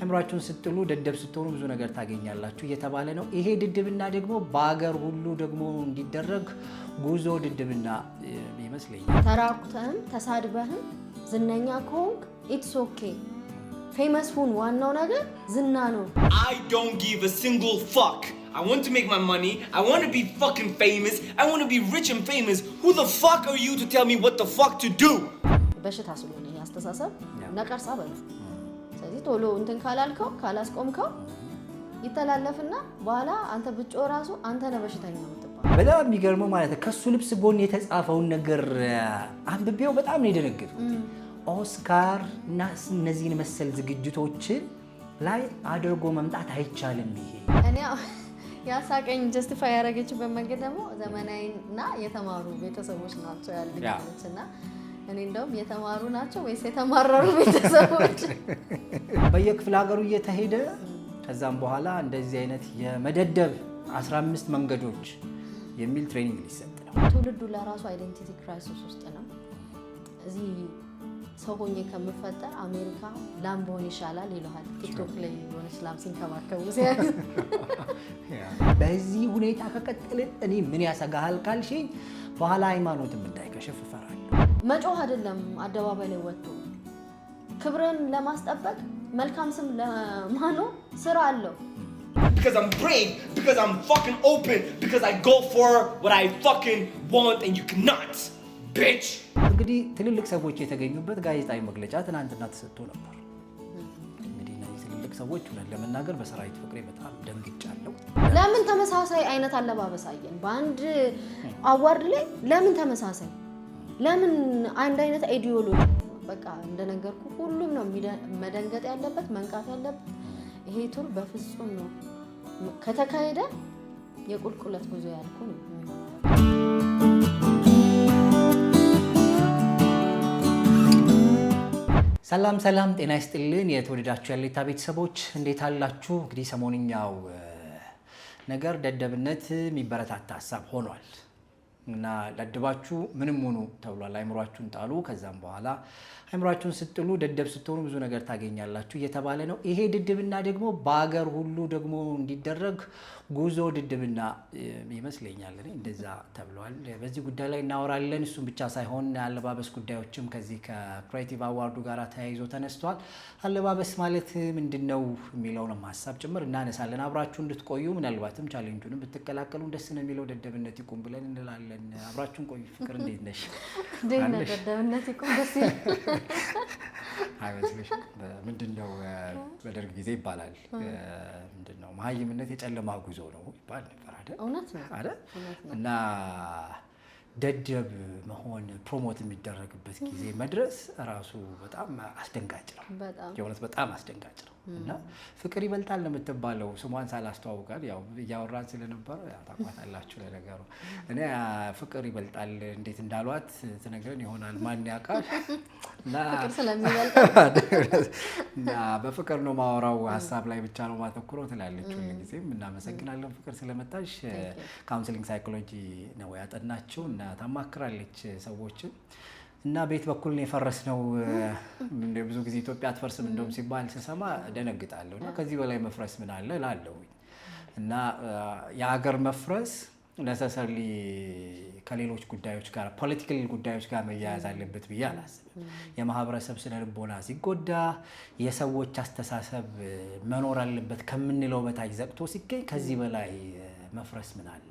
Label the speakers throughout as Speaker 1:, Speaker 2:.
Speaker 1: አይምሯችሁን ስትሉ ደደብ ስትሆኑ ብዙ ነገር ታገኛላችሁ እየተባለ ነው። ይሄ ድድብና ደግሞ በአገር ሁሉ ደግሞ እንዲደረግ ጉዞ ድድብና ይመስለኛል።
Speaker 2: ተራቁተህም ተሳድበህም ዝነኛ ከሆንክ ኢትስ ኦኬ ፌመስ ሁን። ዋናው ነገር ዝና ነው።
Speaker 3: I don't give a single fuck. I want to make my money. I want to be fucking famous. I want to be rich and famous. Who the fuck are you to tell me what the fuck to do?
Speaker 2: በሽታ ስለሆነ ያስተሳሰብ ነቀርሳ በለ። ስለዚህ ቶሎ እንትን ካላልከው ካላስቆምከው ይተላለፍና በኋላ አንተ ብጮ ራሱ አንተ ነህ በሽተኛ የምትባለው።
Speaker 1: በጣም የሚገርመው ማለት ነው ከሱ ልብስ ጎን የተጻፈውን ነገር አንብቤው በጣም ነው የደነገጥኩት። ኦስካር እና እነዚህን መሰል ዝግጅቶችን ላይ አድርጎ መምጣት አይቻልም። ይሄ
Speaker 2: እኔ ያሳቀኝ ጀስቲፋይ ያደረገችበት መንገድ ደግሞ ዘመናዊና የተማሩ ቤተሰቦች ናቸው ያሉኝ አለችና እኔ እንደውም የተማሩ ናቸው ወይስ የተማረሩ ቤተሰቦች
Speaker 1: በየክፍለ ሀገሩ እየተሄደ ከዛም በኋላ እንደዚህ አይነት የመደደብ 15 መንገዶች የሚል ትሬኒንግ ሊሰጥ ነው።
Speaker 2: ትውልዱ ለራሱ አይዴንቲቲ ክራይሲስ ውስጥ ነው። እዚህ ሰው ሆኜ ከምፈጠር አሜሪካ ላም በሆን ይሻላል ይለዋል። ቲክቶክ ላይ የሆነች ላም ሲንከባከቡ ሲያዩ
Speaker 1: በዚህ ሁኔታ ከቀጠልን እኔ ምን ያሰጋሃል ካልሽኝ በኋላ ሃይማኖትም እንዳይከሽፍ እፈራለሁ።
Speaker 2: መጮህ አይደለም አደባባይ ላይ ወጥቶ ክብርን ለማስጠበቅ መልካም ስም ለማኖ ስራ አለው።
Speaker 3: Because I'm brave, because I'm fucking open, because I go for what I fucking want and you cannot, bitch.
Speaker 1: እንግዲህ ትልልቅ ሰዎች የተገኙበት ጋዜጣዊ መግለጫ ትናንትና ተሰጥቶ ነበር። እንግዲህ እነዚህ ትልልቅ ሰዎች ሆነን ለመናገር በሰራዊት ፍቅሬ በጣም ደንግጫለሁ።
Speaker 2: ለምን ተመሳሳይ አይነት አለባበስ አየን በአንድ አዋርድ ላይ? ለምን ተመሳሳይ? ለምን አንድ አይነት አይዲዮሎጂ? በቃ እንደነገርኩ ሁሉም ነው መደንገጥ ያለበት መንቃት ያለበት። ይሄ ቱር በፍጹም ነው ከተካሄደ የቁልቁለት ጉዞ ያልኩ ነው።
Speaker 1: ሰላም ሰላም፣ ጤና ይስጥልን የተወደዳችሁ ያሌታ ቤተሰቦች እንዴት አላችሁ? እንግዲህ ሰሞንኛው ነገር ደደብነት የሚበረታታ ሀሳብ ሆኗል እና ደደባችሁ ምንም ሆኑ ተብሏል። አይምሯችሁን ጣሉ። ከዛም በኋላ አይምሯችሁን ስትሉ ደደብ ስትሆኑ ብዙ ነገር ታገኛላችሁ እየተባለ ነው። ይሄ ድድብና ደግሞ በአገር ሁሉ ደግሞ እንዲደረግ ጉዞ ድድብና ይመስለኛል። እንደዛ ተብሏል። በዚህ ጉዳይ ላይ እናወራለን። እሱም ብቻ ሳይሆን አለባበስ ጉዳዮችም ከዚህ ከክሬቲቭ አዋርዱ ጋር ተያይዞ ተነስቷል። አለባበስ ማለት ምንድነው የሚለውንም ሀሳብ ጭምር እናነሳለን። አብራችሁ እንድትቆዩ ምናልባትም ቻሌንጁንም ብትቀላቀሉ ደስ ነው የሚለው ደደብነት ይቁም ብለን እንላለን። አብራችሁን ቆዩ። ፍቅር እንዴት ነሽ?
Speaker 2: ደደብነት ይቁም ደስ ይላል።
Speaker 1: አይመስልሽ? ምንድነው በደርግ ጊዜ ይባላል ምንድነው መሀይምነት የጨለማ ጉዞ ነው ይባል ነበር አይደል?
Speaker 2: እውነት ነው
Speaker 1: አይደል? እና ደደብ መሆን ፕሮሞት የሚደረግበት ጊዜ መድረስ ራሱ በጣም አስደንጋጭ ነው። የእውነት በጣም አስደንጋጭ ነው። እና ፍቅር ይበልጣል ነው የምትባለው። ስሟን ሳላስተዋውቃል ያው እያወራን ስለነበረ ታውቃታላችሁ። ለነገሩ እኔ ፍቅር ይበልጣል እንዴት እንዳሏት ትነግረን ይሆናል ማን ያውቃል። እና
Speaker 2: ፍቅር ስለሚበልጥ
Speaker 1: እና በፍቅር ነው ማወራው ሀሳብ ላይ ብቻ ነው ማተኩረው ትላለች ሁልጊዜም። እናመሰግናለን ፍቅር ስለመጣሽ። ካውንስሊንግ ሳይኮሎጂ ነው ያጠናችው እና ታማክራለች ሰዎችን እና ቤት በኩል ነው የፈረስነው። ብዙ ጊዜ ኢትዮጵያ አትፈርስም እንደውም ሲባል ስሰማ ደነግጣለሁ። እና ከዚህ በላይ መፍረስ ምን አለ እላለሁ። እና የሀገር መፍረስ ነሰሰርሊ ከሌሎች ጉዳዮች ጋር ፖለቲካል ጉዳዮች ጋር መያያዝ አለበት ብዬ አላስብም። የማህበረሰብ ስነ ልቦና ሲጎዳ የሰዎች አስተሳሰብ መኖር አለበት ከምንለው በታች ዘቅቶ ሲገኝ ከዚህ በላይ መፍረስ ምን አለ?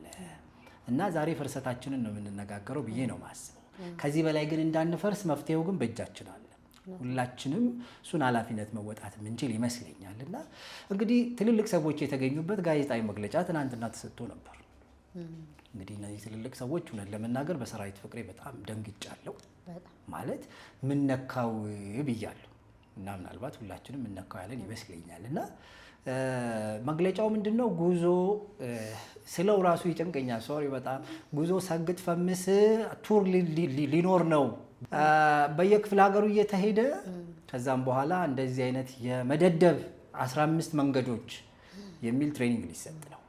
Speaker 1: እና ዛሬ ፍርሰታችንን ነው የምንነጋገረው ብዬ ነው ማስበው። ከዚህ በላይ ግን እንዳንፈርስ መፍትሄው ግን በእጃችን አለ። ሁላችንም እሱን ኃላፊነት መወጣት የምንችል ይመስለኛል። እና እንግዲህ ትልልቅ ሰዎች የተገኙበት ጋዜጣዊ መግለጫ ትናንትና ተሰጥቶ ነበር። እንግዲህ እነዚህ ትልልቅ ሰዎች ሆነን ለመናገር በሰራዊት ፍቅሬ በጣም ደንግጫለሁ። ማለት ምን ነካው ብያለሁ። እና ምናልባት ሁላችንም ምን ነካው ያለን ይመስለኛል። እና መግለጫው ምንድነው? ጉዞ ስለው ራሱ ይጨንቀኛል። ሶሪ በጣም ጉዞ ሰግጥ ፈምስ ቱር ሊኖር ነው በየክፍለ ሀገሩ እየተሄደ ከዛም በኋላ እንደዚህ አይነት የመደደብ 15 መንገዶች የሚል ትሬኒንግ ሊሰጥ ነው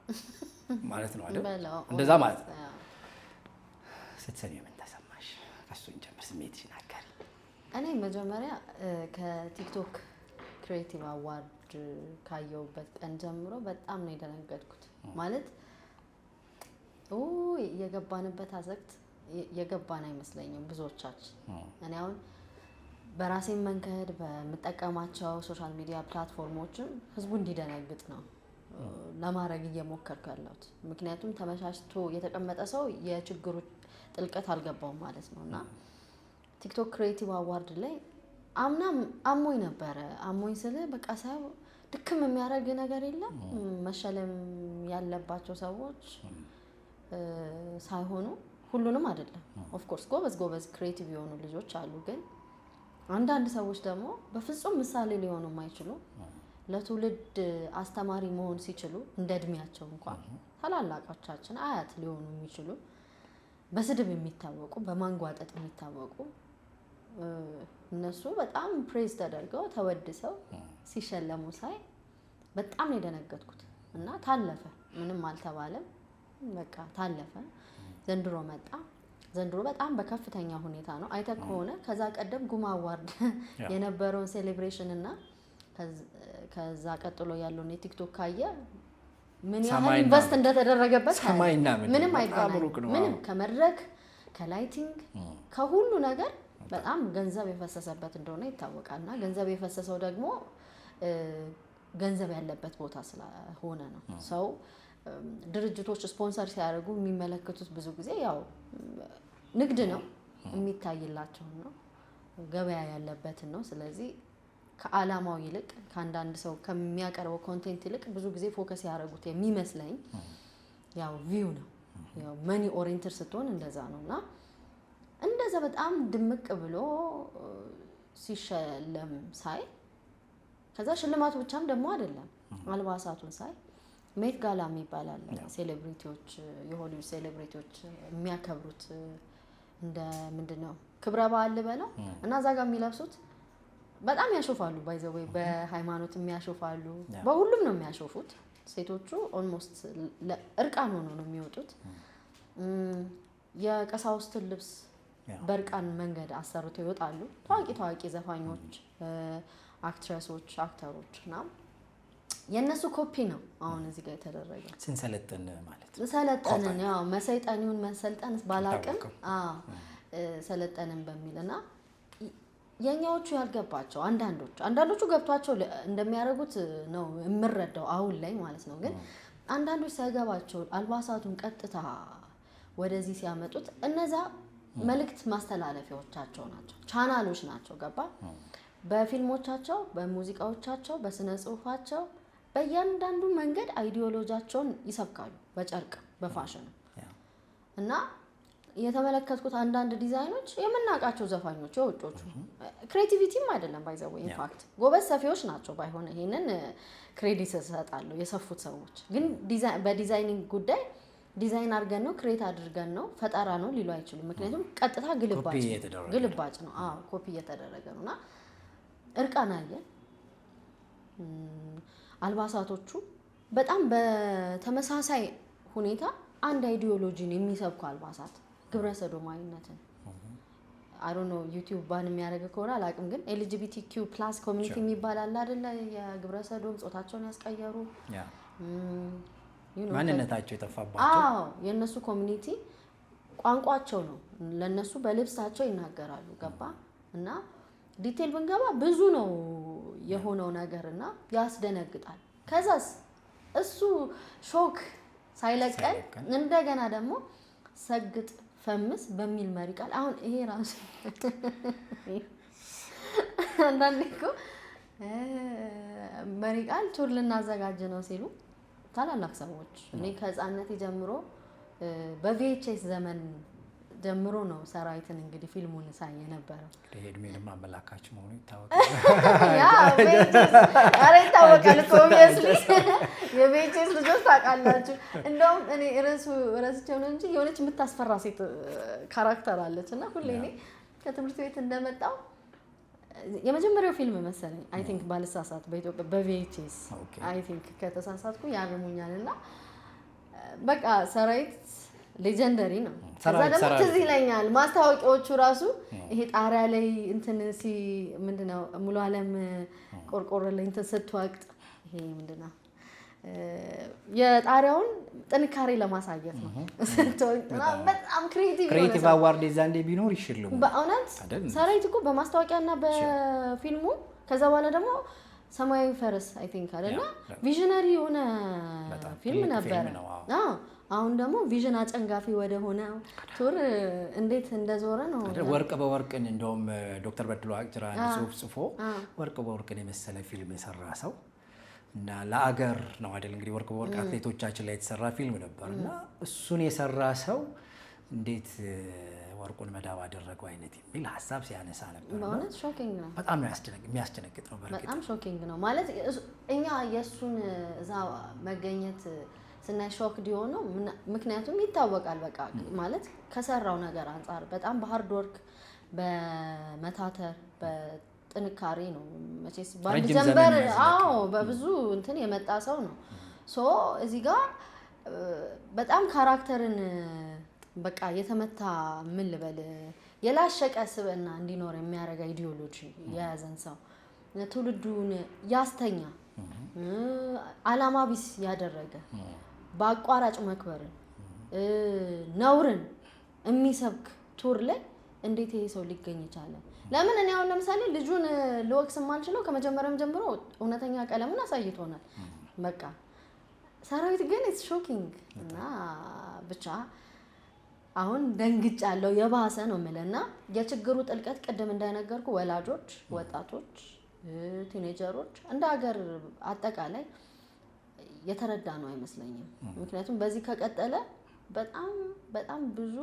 Speaker 1: ማለት ነው አይደል? እንደዛ ማለት ነው። ስትሰሚ ምን ተሰማሽ? ከሱን ጀምር ስሜትሽን አጋሪ።
Speaker 2: እኔ መጀመሪያ ከቲክቶክ ክሬቲቭ አዋርድ አዋርድ ካየውበት ቀን ጀምሮ በጣም ነው የደነገጥኩት። ማለት የገባንበት አዘቅት የገባን አይመስለኝም ብዙዎቻችን። እኔ አሁን በራሴን መንገድ በመጠቀማቸው ሶሻል ሚዲያ ፕላትፎርሞችን ህዝቡ እንዲደነግጥ ነው ለማድረግ እየሞከርኩ ያለሁት። ምክንያቱም ተመቻችቶ የተቀመጠ ሰው የችግሩ ጥልቀት አልገባውም ማለት ነውና ቲክቶክ ክሬቲቭ አዋርድ ላይ አምናም አሞኝ ነበረ። አሞኝ ስለ በቃ ሳይው ድክም የሚያደርግ ነገር የለም። መሸለም ያለባቸው ሰዎች ሳይሆኑ ሁሉንም አይደለም። ኦፍ ኮርስ ጎበዝ ክሬቲቭ የሆኑ ልጆች አሉ። ግን አንዳንድ ሰዎች ደግሞ በፍጹም ምሳሌ ሊሆኑ የማይችሉ ለትውልድ አስተማሪ መሆን ሲችሉ እንደ እድሜያቸው እንኳን ታላላቆቻችን አያት ሊሆኑ የሚችሉ በስድብ የሚታወቁ በማንጓጠጥ የሚታወቁ እነሱ በጣም ፕሬዝ ተደርገው ተወድሰው ሲሸለሙ ሳይ በጣም የደነገጥኩት እና ታለፈ። ምንም አልተባለም። በቃ ታለፈ። ዘንድሮ መጣ። ዘንድሮ በጣም በከፍተኛ ሁኔታ ነው። አይተ ከሆነ ከዛ ቀደም ጉማ አዋርድ የነበረውን ሴሌብሬሽን እና ከዛ ቀጥሎ ያለውን የቲክቶክ ካየ ምን ያህል ኢንቨስት እንደተደረገበት ምንም አይገናኝም። ምንም ከመድረክ ከላይቲንግ ከሁሉ ነገር በጣም ገንዘብ የፈሰሰበት እንደሆነ ይታወቃልና ገንዘብ የፈሰሰው ደግሞ ገንዘብ ያለበት ቦታ ስለሆነ ነው። ሰው ድርጅቶች ስፖንሰር ሲያደርጉ የሚመለከቱት ብዙ ጊዜ ያው ንግድ ነው የሚታይላቸው ነው፣ ገበያ ያለበትን ነው። ስለዚህ ከዓላማው ይልቅ ከአንዳንድ ሰው ከሚያቀርበው ኮንቴንት ይልቅ ብዙ ጊዜ ፎከስ ያደርጉት የሚመስለኝ ያው ቪው ነው። ያው መኒ ኦሪየንትድ ስትሆን እንደዛ ነውና እንደዛ በጣም ድምቅ ብሎ ሲሸለም ሳይ ከዛ ሽልማቱ ብቻም ደግሞ አይደለም አልባሳቱን ሳይ ሜት ጋላ የሚባላል ሴሌብሪቲዎች የሆሊውድ ሴሌብሪቲዎች የሚያከብሩት እንደ ምንድነው ክብረ በዓል በለው እና እዛ ጋር የሚለብሱት በጣም ያሾፋሉ። ባይዘው በሃይማኖት የሚያሾፋሉ፣ በሁሉም ነው የሚያሾፉት። ሴቶቹ ኦልሞስት እርቃን ሆኖ ነው የሚወጡት። የቀሳውስትን ልብስ በርቃን መንገድ አሰርተው ይወጣሉ። ታዋቂ ዘፋኞች፣ አክትረሶች፣ አክተሮች እና የነሱ ኮፒ ነው አሁን እዚህ ጋር የተደረገው።
Speaker 1: ስንሰለጥን ማለት
Speaker 2: ሰለጠንን ያው መሰይጣኒውን መሰልጠን ባላቅም ሰለጠንን በሚልና የኛዎቹ ያልገባቸው አንዳንዶቹ ገብቷቸው እንደሚያደርጉት ነው የምረዳው አሁን ላይ ማለት ነው። ግን አንዳንዶች ሳይገባቸው አልባሳቱን ቀጥታ ወደዚህ ሲያመጡት እነዛ መልእክት ማስተላለፊያዎቻቸው ናቸው፣ ቻናሎች ናቸው። ገባ? በፊልሞቻቸው፣ በሙዚቃዎቻቸው፣ በስነ ጽሁፋቸው በእያንዳንዱ መንገድ አይዲዮሎጂያቸውን ይሰብካሉ፣ በጨርቅ በፋሽን እና የተመለከትኩት አንዳንድ ዲዛይኖች የምናውቃቸው ዘፋኞች የውጮቹ ክሬቲቪቲም አይደለም ባይዘው ኢንፋክት ጎበዝ ሰፊዎች ናቸው። ባይሆን ይሄንን ክሬዲት እሰጣለሁ የሰፉት ሰዎች። ግን በዲዛይኒንግ ጉዳይ ዲዛይን አድርገን ነው ክሬት አድርገን ነው ፈጠራ ነው ሊሉ አይችሉም። ምክንያቱም ቀጥታ ግልባጭ ነው። ኮፒ እየተደረገ ነውና እርቃን አየን። አልባሳቶቹ በጣም በተመሳሳይ ሁኔታ አንድ አይዲዮሎጂን የሚሰብኩ አልባሳት ግብረ ሰዶማዊነትን አይ ዶንት ኖ ዩቲዩብ ባን የሚያደርግ ከሆነ አላውቅም። ግን LGBTQ+ ኮሚኒቲ የሚባል አለ አይደለ? የግብረ ሰዶም ጾታቸውን ያስቀየሩ
Speaker 1: ማንነታቸው የጠፋባቸው
Speaker 2: የነሱ ኮሚኒቲ ቋንቋቸው ነው። ለነሱ በልብሳቸው ይናገራሉ። ገባ? እና ዲቴል ብንገባ ብዙ ነው የሆነው ነገርና ያስደነግጣል። ከዛስ እሱ ሾክ ሳይለቀን እንደገና ደግሞ ሰግጥ ፈምስ በሚል መሪ ቃል አሁን ይሄ ራሱ አንዳንዴ እኮ መሪ ቃል ቱር ልናዘጋጅ ነው ሲሉ ታላላቅ ሰዎች እኔ ከህፃንነቴ ጀምሮ በቪኤችኤስ ዘመን ጀምሮ ነው ሰራዊትን እንግዲህ ፊልሙን ሳይ የነበረው።
Speaker 1: እድሜንም አመላካች መሆኑ ይታወቃል።
Speaker 2: ያ ቪኤችኤስ አሬ ይታወቃል እኮ ኦብቪየስሊ የቪኤችኤስ ልጆች ታውቃላችሁ። እንደውም እኔ ረስቼው ነው እንጂ የሆነች የምታስፈራ ሴት ካራክተር አለች እና ሁሌ እኔ ከትምህርት ቤት እንደመጣው የመጀመሪያው ፊልም መሰለኝ አይ ቲንክ ባልሳሳት በኢትዮጵያ በቪኤችኤስ አይ ቲንክ ከተሳሳትኩ ያርሙኛልና በቃ ሰራዊት ሌጀንደሪ ነው። ከዛ ደግሞ ትዝ ይለኛል ማስታወቂያዎቹ ራሱ ይሄ ጣሪያ ላይ እንትን ምንድነው ሙሉ ዓለም ቆርቆሮ ላይ እንትን ስትወቅጥ ይሄ ምንድነው የጣሪያውን ጥንካሬ ለማሳየት ነው። በጣም
Speaker 1: ክሬቲቭ አዋርድ የዛንዴ ቢኖር ይሽልሙ
Speaker 2: በእውነት ሰራዊት እኮ በማስታወቂያና በፊልሙ ከዛ በኋላ ደግሞ ሰማያዊ ፈረስ አይ ቲንክ አይደለ ቪዥነሪ የሆነ ፊልም ነበር። አሁን ደግሞ ቪዥን አጨንጋፊ ወደ ሆነ ቱር እንዴት እንደዞረ ነው።
Speaker 1: ወርቅ በወርቅን እንደውም ዶክተር በድሉ አቅጅራ ጽፎ ወርቅ በወርቅን የመሰለ ፊልም የሰራ ሰው እና ለአገር ነው አይደል እንግዲህ ወርቅ በወርቅ አትሌቶቻችን ላይ የተሰራ ፊልም ነበርና እሱን የሰራ ሰው እንዴት ወርቁን መዳብ አደረገው አይነት የሚል ሐሳብ ሲያነሳ ነበር።
Speaker 2: ማለት ሾኪንግ ነው።
Speaker 1: በጣም የሚያስደነግጥ ነው።
Speaker 2: በጣም ሾኪንግ ነው ማለት እኛ የሱን እዛ መገኘት ስናይ ሾክ ዲሆነው ምክንያቱም ይታወቃል በቃ ማለት ከሰራው ነገር አንፃር በጣም በሃርድ ወርክ በመታተር በጥንካሬ ነው መቼስ ባንድ ጀንበር በብዙ እንትን የመጣ ሰው ነው። ሶ እዚህ ጋር በጣም ካራክተርን በቃ የተመታ ምን ልበል የላሸቀ ስብዕና እንዲኖር የሚያደርግ አይዲዮሎጂ የያዘን ሰው ትውልዱን ያስተኛ አላማ ቢስ ያደረገ በአቋራጭ መክበርን ነውርን የሚሰብክ ቱር ላይ እንዴት ይሄ ሰው ሊገኝ ይቻለ? ለምን እኔ አሁን ለምሳሌ ልጁን ልወቅስ የማልችለው ከመጀመሪያም ጀምሮ እውነተኛ ቀለሙን አሳይቶናል። በቃ ሰራዊት ግን ኢትስ ሾኪንግ እና ብቻ አሁን ደንግጫለሁ የባሰ ነው የምልህና የችግሩ ጥልቀት ቅድም እንደነገርኩ ወላጆች፣ ወጣቶች፣ ቲኔጀሮች እንደ ሀገር አጠቃላይ የተረዳ ነው አይመስለኝም። ምክንያቱም በዚህ ከቀጠለ በጣም ብዙ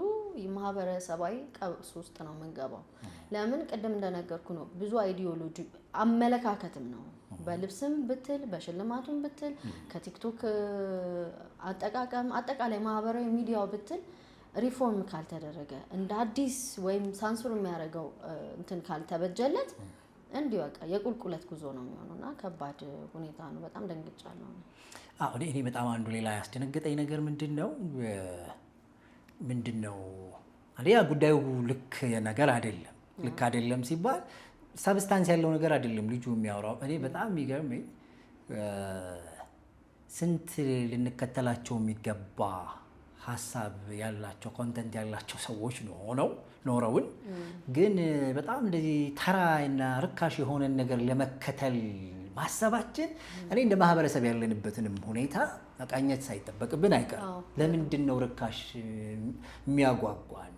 Speaker 2: ማህበረሰባዊ ቀውስ ውስጥ ነው የምንገባው። ለምን ቅድም እንደነገርኩ ነው ብዙ አይዲዮሎጂ አመለካከትም ነው በልብስም ብትል በሽልማቱም ብትል ከቲክቶክ አጠቃቀም አጠቃላይ ማህበራዊ ሚዲያው ብትል ሪፎርም ካልተደረገ እንደ አዲስ ወይም ሳንሱር የሚያደርገው እንትን ካልተበጀለት እንዲህ በቃ የቁልቁለት ጉዞ ነው የሚሆነውና ከባድ ሁኔታ ነው። በጣም ደንግጫለሁ።
Speaker 1: እኔ በጣም አንዱ ሌላ ያስደነገጠኝ ነገር ምንድነው አንደኛ ጉዳዩ ልክ ነገር አይደለም። ልክ አይደለም ሲባል ሰብስታንስ ያለው ነገር አይደለም ልጁ የሚያወራው። እኔ በጣም የሚገርመኝ ስንት ልንከተላቸው የሚገባ ሀሳብ ያላቸው ኮንተንት ያላቸው ሰዎች ኖረውን ግን በጣም እንደዚህ ተራና ርካሽ የሆነን ነገር ለመከተል ማሰባችን እኔ እንደ ማህበረሰብ ያለንበትንም ሁኔታ መቃኘት ሳይጠበቅብን አይቀርም። ለምንድን ነው ርካሽ የሚያጓጓን?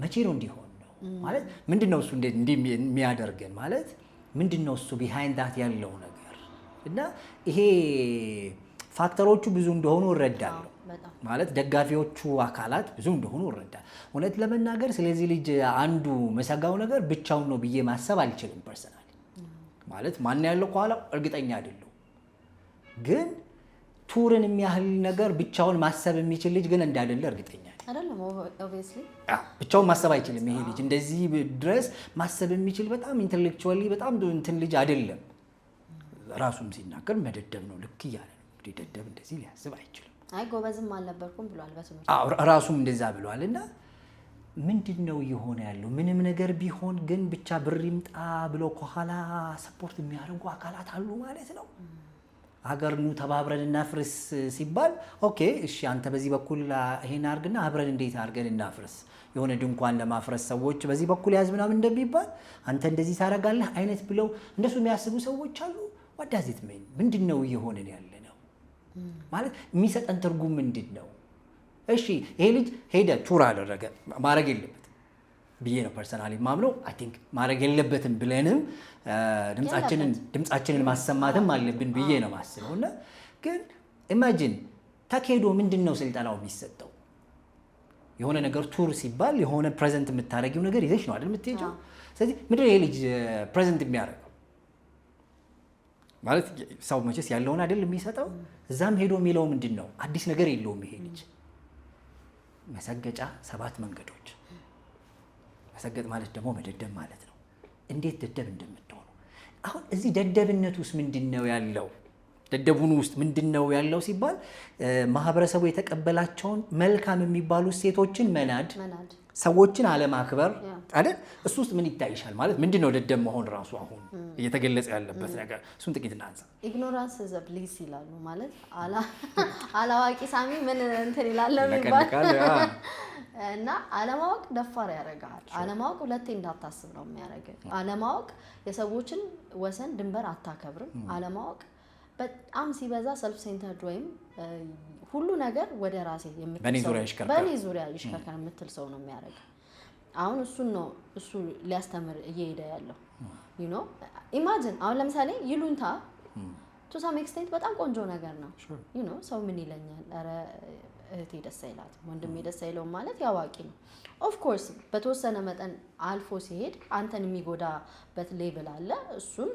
Speaker 1: መቼ ነው እንዲሆን ነው ማለት ምንድነው እሱ እንዲህ የሚያደርገን ማለት ምንድነው እሱ ቢሃይንድ ዳት ያለው ነገር እና ይሄ ፋክተሮቹ ብዙ እንደሆኑ እረዳለሁ። ማለት ደጋፊዎቹ አካላት ብዙ እንደሆኑ እረዳለሁ። እውነት ለመናገር ስለዚህ ልጅ አንዱ መሰጋው ነገር ብቻውን ነው ብዬ ማሰብ አልችልም ፐርሰናሊ። ማለት ማን ያለው ከኋላ እርግጠኛ አይደለሁ። ግን ቱርን የሚያህል ነገር ብቻውን ማሰብ የሚችል ልጅ ግን እንዳይደለ እርግጠኛ
Speaker 2: አይደለም። ኦብቪየስሊ
Speaker 1: ብቻውን ማሰብ አይችልም። ይሄ ልጅ እንደዚህ ድረስ ማሰብ የሚችል በጣም ኢንተሌክቹዋሊ በጣም እንትን ልጅ አይደለም። ራሱም ሲናገር መደደብ ነው ልክ እያለ ነው። እንግዲህ ደደብ እንደዚህ ሊያስብ አይችልም።
Speaker 2: ጎበዝም አልነበርኩም ብሏል በትምህርት
Speaker 1: ራሱም እንደዛ ብሏል። እና ምንድነው እየሆነ ያለው? ምንም ነገር ቢሆን ግን ብቻ ብር ይምጣ ብሎ ከኋላ ሰፖርት የሚያደርጉ አካላት አሉ ማለት ነው። ሀገር ኑ ተባብረን እናፍርስ ሲባል ኦኬ እሺ አንተ በዚህ በኩል ይሄን አርግና አብረን እንዴት አርገን እናፍርስ? የሆነ ድንኳን ለማፍረስ ሰዎች በዚህ በኩል ያዝ ምናምን እንደሚባል አንተ እንደዚህ ታደርጋለህ አይነት ብለው እንደሱ የሚያስቡ ሰዎች አሉ። ወዳዚት ምንድነው እየሆነን ያለ ነው ማለት የሚሰጠን ትርጉም ምንድነው? እሺ ይሄ ልጅ ሄደ ቱር አደረገ ማድረግ የለበትም ብዬ ነው ፐርሰናሊ ማምነው። አይ ቲንክ ማድረግ የለበትም ብለንም ድምጻችንን ማሰማትም አለብን ብዬ ነው ማስበው። እና ግን ኢማጂን ተከዶ ምንድነው ስልጠናው የሚሰጠው? የሆነ ነገር ቱር ሲባል የሆነ ፕሬዘንት የምታረጊው ነገር ይዘሽ ነው አይደል የምትሄጂው። ስለዚህ ምንድነው ይሄ ልጅ ፕሬዘንት የሚያደርገው ማለት ሰው መቼስ ያለውን አይደል የሚሰጠው። እዛም ሄዶ የሚለው ምንድነው? አዲስ ነገር የለውም ይሄ ልጅ። መሰገጫ 7 መንገዶች። መሰገጥ ማለት ደግሞ መደደብ ማለት ነው። እንዴት ደደብ እንደምትሆኑ አሁን እዚህ ደደብነት ውስጥ ምንድነው ያለው? ደደቡን ውስጥ ምንድነው ያለው ሲባል ማህበረሰቡ የተቀበላቸውን መልካም የሚባሉ ሴቶችን መናድ ሰዎችን አለማክበር አይደል? እሱ ውስጥ ምን ይታይሻል? ማለት ምንድነው ደደብ መሆን ራሱ አሁን እየተገለጸ ያለበት ነገር? እሱን ጥቂት እናንሳ።
Speaker 2: ኢግኖራንስ ኢዝ ብሊስ ይላሉ። ማለት አላዋቂ ሳሚ ምን እንትን ይላል የሚባል እና አለማወቅ ደፋር ያደርጋል። አለማወቅ ሁለቴ እንዳታስብ ነው የሚያደርገው። አለማወቅ የሰዎችን ወሰን ድንበር አታከብርም። አለማወቅ በጣም ሲበዛ ሰልፍ ሴንተርድ ወይም ሁሉ ነገር ወደ ራሴ
Speaker 1: በኔ
Speaker 2: ዙሪያ ይሽከርከር የምትል ሰው ነው የሚያደርገው። አሁን እሱ ሊያስተምር እየሄደ ያለው you know imagine አሁን ለምሳሌ ይሉንታ to some extent በጣም ቆንጆ ነገር ነው you know ሰው ምን ይለኛል አረ እህቴ ደስ አይላት ወንድሜ ደስ አይለው ማለት ያዋቂ ነው of course በተወሰነ መጠን አልፎ ሲሄድ አንተን የሚጎዳበት ሌቭል አለ እሱን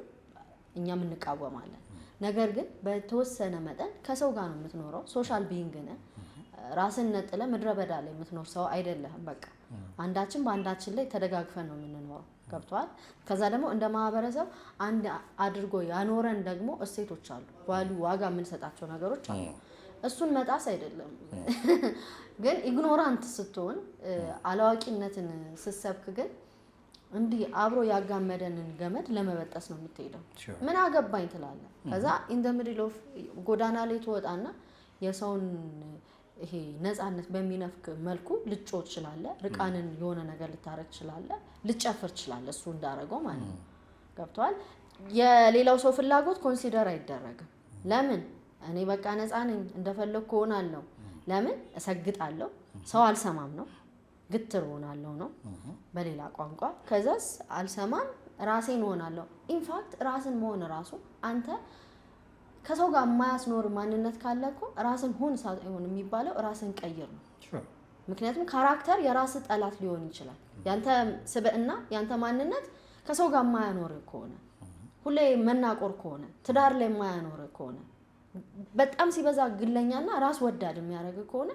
Speaker 2: እኛም እንቃወማለን ነገር ግን በተወሰነ መጠን ከሰው ጋር ነው የምትኖረው ሶሻል ቢይንግ ነህ ራስን ነጥለ ምድረበዳ ላይ የምትኖር ሰው አይደለህም በቃ አንዳችን በአንዳችን ላይ ተደጋግፈን ነው የምንኖረው ገብቷል ከዛ ደግሞ እንደ ማህበረሰብ አንድ አድርጎ ያኖረን ደግሞ እሴቶች አሉ ቫልዩ ዋጋ የምንሰጣቸው ነገሮች አሉ እሱን መጣስ አይደለም ግን ኢግኖራንት ስትሆን አላዋቂነትን ስትሰብክ ግን እንዲ አብሮ ያጋመደንን ገመድ ለመበጠስ ነው የምትሄደው ምን አገባኝ ትላለህ ከዛ ኢን ዘ ሚድል ኦፍ ጎዳና ላይ ተወጣና የሰውን ይሄ ነፃነት በሚነፍክ መልኩ ልጮት ይችላል ርቃንን የሆነ ነገር ልታረግ ይችላል ልጨፍር ይችላል እሱ እንዳረገው ማለት ነው ገብቷል የሌላው ሰው ፍላጎት ኮንሲደር አይደረግም ለምን እኔ በቃ ነፃ ነኝ እንደፈለኩ ሆናለሁ ለምን እሰግጣለሁ ሰው አልሰማም ነው ግትር ሆናለሁ ነው በሌላ ቋንቋ ከዛስ አልሰማም ራሴን ሆናለሁ ኢንፋክት ራስን መሆን ራሱ አንተ ከሰው ጋር ማያስኖር ማንነት ካለኮ ራስን ሆን ሳይሆን የሚባለው ራስን ቀይር ነው ምክንያቱም ካራክተር የራስ ጠላት ሊሆን ይችላል ያንተ ስብዕና ያንተ ማንነት ከሰው ጋር ማያኖር ከሆነ ሁሌ መናቆር ከሆነ ትዳር ላይ ማያኖር ከሆነ በጣም ሲበዛ ግለኛና ራስ ወዳድ የሚያደርግ ከሆነ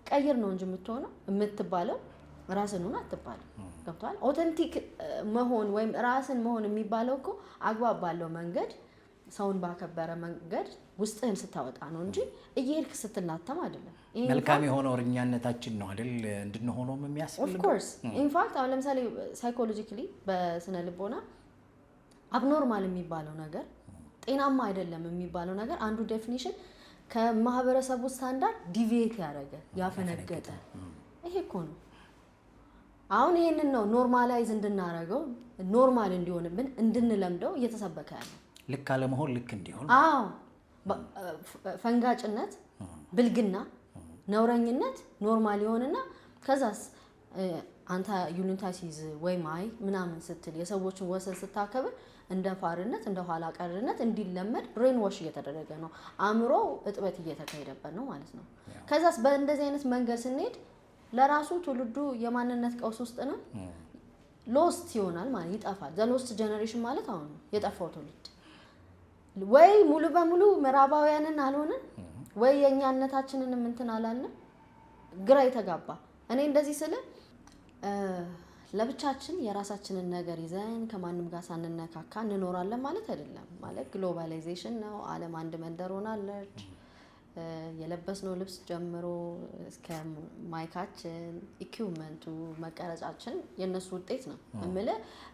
Speaker 2: ቀይር ነው እንጂ የምትባለው ራስን ሆነ አትባለው ገብቷል ኦተንቲክ መሆን ወይም ራስን መሆን የሚባለው እኮ አግባብ ባለው መንገድ ሰውን ባከበረ መንገድ ውስጥህን ስታወጣ ነው እንጂ እየሄድክ ስትላተም አይደለም
Speaker 1: መልካም የሆነው እርኛነታችን ነው አይደል እንድንሆነው የሚያስፈልገው
Speaker 2: ኦፍ ኮርስ ኢንፋክት አሁን ለምሳሌ ሳይኮሎጂካሊ በስነ ልቦና አብኖርማል የሚባለው ነገር ጤናማ አይደለም የሚባለው ነገር አንዱ ዴፊኒሽን ከማህበረሰቡ ስታንዳርድ ዲቪዬት ያደረገ ያፈነገጠ ይሄ እኮ ነው አሁን ይሄንን ነው ኖርማላይዝ እንድናረገው ኖርማል እንዲሆንብን እንድንለምደው እየተሰበከ ያለው
Speaker 1: ልክ አለ መሆን ልክ እንዲሆን
Speaker 2: አዎ ፈንጋጭነት ብልግና ነውረኝነት ኖርማል ይሆንና ከዛስ አንተ ዩኒታሲዝ ወይ ማይ ምናምን ስትል የሰዎችን ወሰን ስታከብር እንደ ፋርነት እንደ ኋላ ቀርነት እንዲለመድ ብሬን ዋሽ እየተደረገ ነው አእምሮ እጥበት እየተካሄደበት ነው ማለት ነው ከዛስ በእንደዚህ አይነት መንገድ ስንሄድ ለራሱ ትውልዱ የማንነት ቀውስ ውስጥ ነው ሎስት ይሆናል ማለት ይጠፋል ዘ ሎስት ጄነሬሽን ማለት አሁን የጠፋው ትውልድ ወይ ሙሉ በሙሉ ምዕራባውያንን አልሆነን ወይ የኛነታችንን እንትን አላልን ግራ የተጋባ እኔ እንደዚህ ስለ ለብቻችን የራሳችንን ነገር ይዘን ከማንም ጋር ሳንነካካ እንኖራለን ማለት አይደለም ማለት ግሎባላይዜሽን ነው ዓለም አንድ መንደር ሆናለች የለበስነው ልብስ ጀምሮ እስከ ማይካችን ኢኩዊፕመንቱ መቀረጫችን የነሱ ውጤት ነው እምለ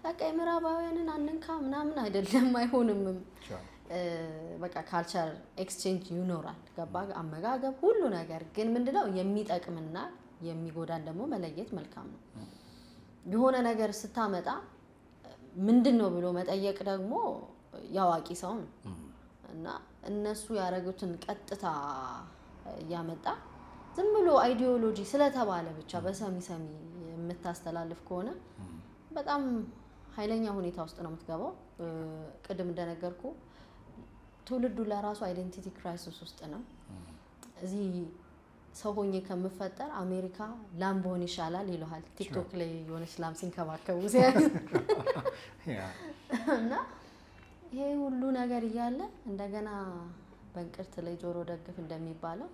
Speaker 2: በቃ ምዕራባውያንን አንንካ ምናምን አይደለም አይሆንም በቃ ካልቸር ኤክስቼንጅ ይኖራል ገባ አመጋገብ ሁሉ ነገር ግን ምንድነው የሚጠቅምና የሚጎዳን ደግሞ መለየት መልካም ነው የሆነ ነገር ስታመጣ ምንድነው ብሎ መጠየቅ ደግሞ ያዋቂ ሰው ነው እና እነሱ ያረጉትን ቀጥታ ያመጣ ዝም ብሎ አይዲዮሎጂ ስለተባለ ብቻ በሰሚ የምታስተላልፍ ከሆነ በጣም ኃይለኛ ሁኔታ ውስጥ ነው የምትገባው ቅድም እንደነገርኩ ትውልዱ ለራሱ አይደንቲቲ ክራይሲስ ውስጥ ነው እዚህ ሰው ሆኜ ከምፈጠር አሜሪካ ላምቦን ይሻላል ይሏል ቲክቶክ ላይ የሆነ ስላም ሲንከባከቡ እና ይሄ ሁሉ ነገር እያለ እንደገና በእንቅርት ላይ ጆሮ ደግፍ እንደሚባለው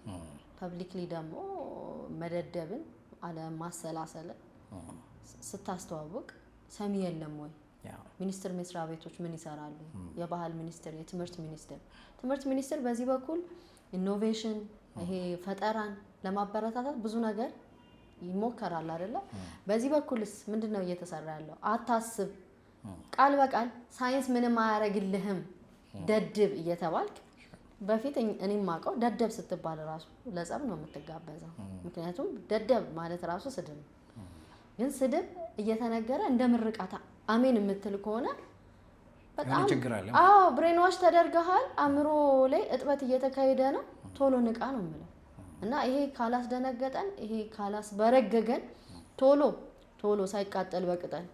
Speaker 2: ፐብሊክሊ ደግሞ መደደብን አለ ማሰላሰለ ስታስተዋውቅ ሰሚ የለም ወይ ሚኒስትር መስሪያ ቤቶች ምን ይሰራሉ? የባህል ሚኒስትር፣ የትምህርት ሚኒስትር በዚህ በኩል ኢኖቬሽን ይሄ ፈጠራን ለማበረታታት ብዙ ነገር ይሞከራል አይደለ? በዚህ በኩልስ ምንድነው እየተሰራ ያለው? አታስብ፣ ቃል በቃል ሳይንስ ምንም አያረግልህም ደድብ እየተባልክ በፊት እኔም ማቀው ደደብ ስትባል ራሱ ለጸብ ነው የምትጋበዘው። ምክንያቱም ደደብ ማለት ራሱ ስድብ ነው። ግን ስድብ እየተነገረ እንደ ምርቃታ አሜን የምትል ከሆነ በጣም ብሬን ዋሽ ተደርገሃል፣ አእምሮ ላይ እጥበት እየተካሄደ ነው፣ ቶሎ ንቃ ነው የምለው። እና ይሄ ካላስደነገጠን፣ ይሄ ካላስበረገገን፣ ቶሎ ሳይቃጠል በቅጠል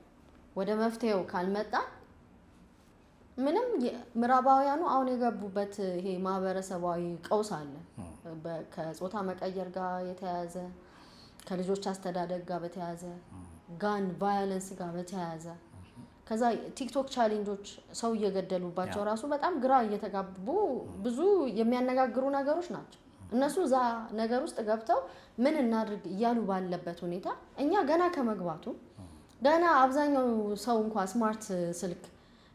Speaker 2: ወደ መፍትሄው ካልመጣ ምንም ምዕራባውያኑ አሁን የገቡበት ይሄ ማህበረሰባዊ ቀውስ አለ። ከጾታ መቀየር ጋር የተያያዘ፣ ከልጆች አስተዳደግ ጋር በተያያዘ፣ ጋን ቫዮለንስ ጋር በተያያዘ፣ ከዛ ቲክቶክ ቻሌንጆች ሰው እየገደሉባቸው ራሱ በጣም ግራ እየተጋቡ ብዙ የሚያነጋግሩ ነገሮች ናቸው። እነሱ እዛ ነገር ውስጥ ገብተው ምን እናድርግ እያሉ ባለበት ሁኔታ እኛ ገና ከመግባቱ ገና አብዛኛው ሰው እንኳን ስማርት ስልክ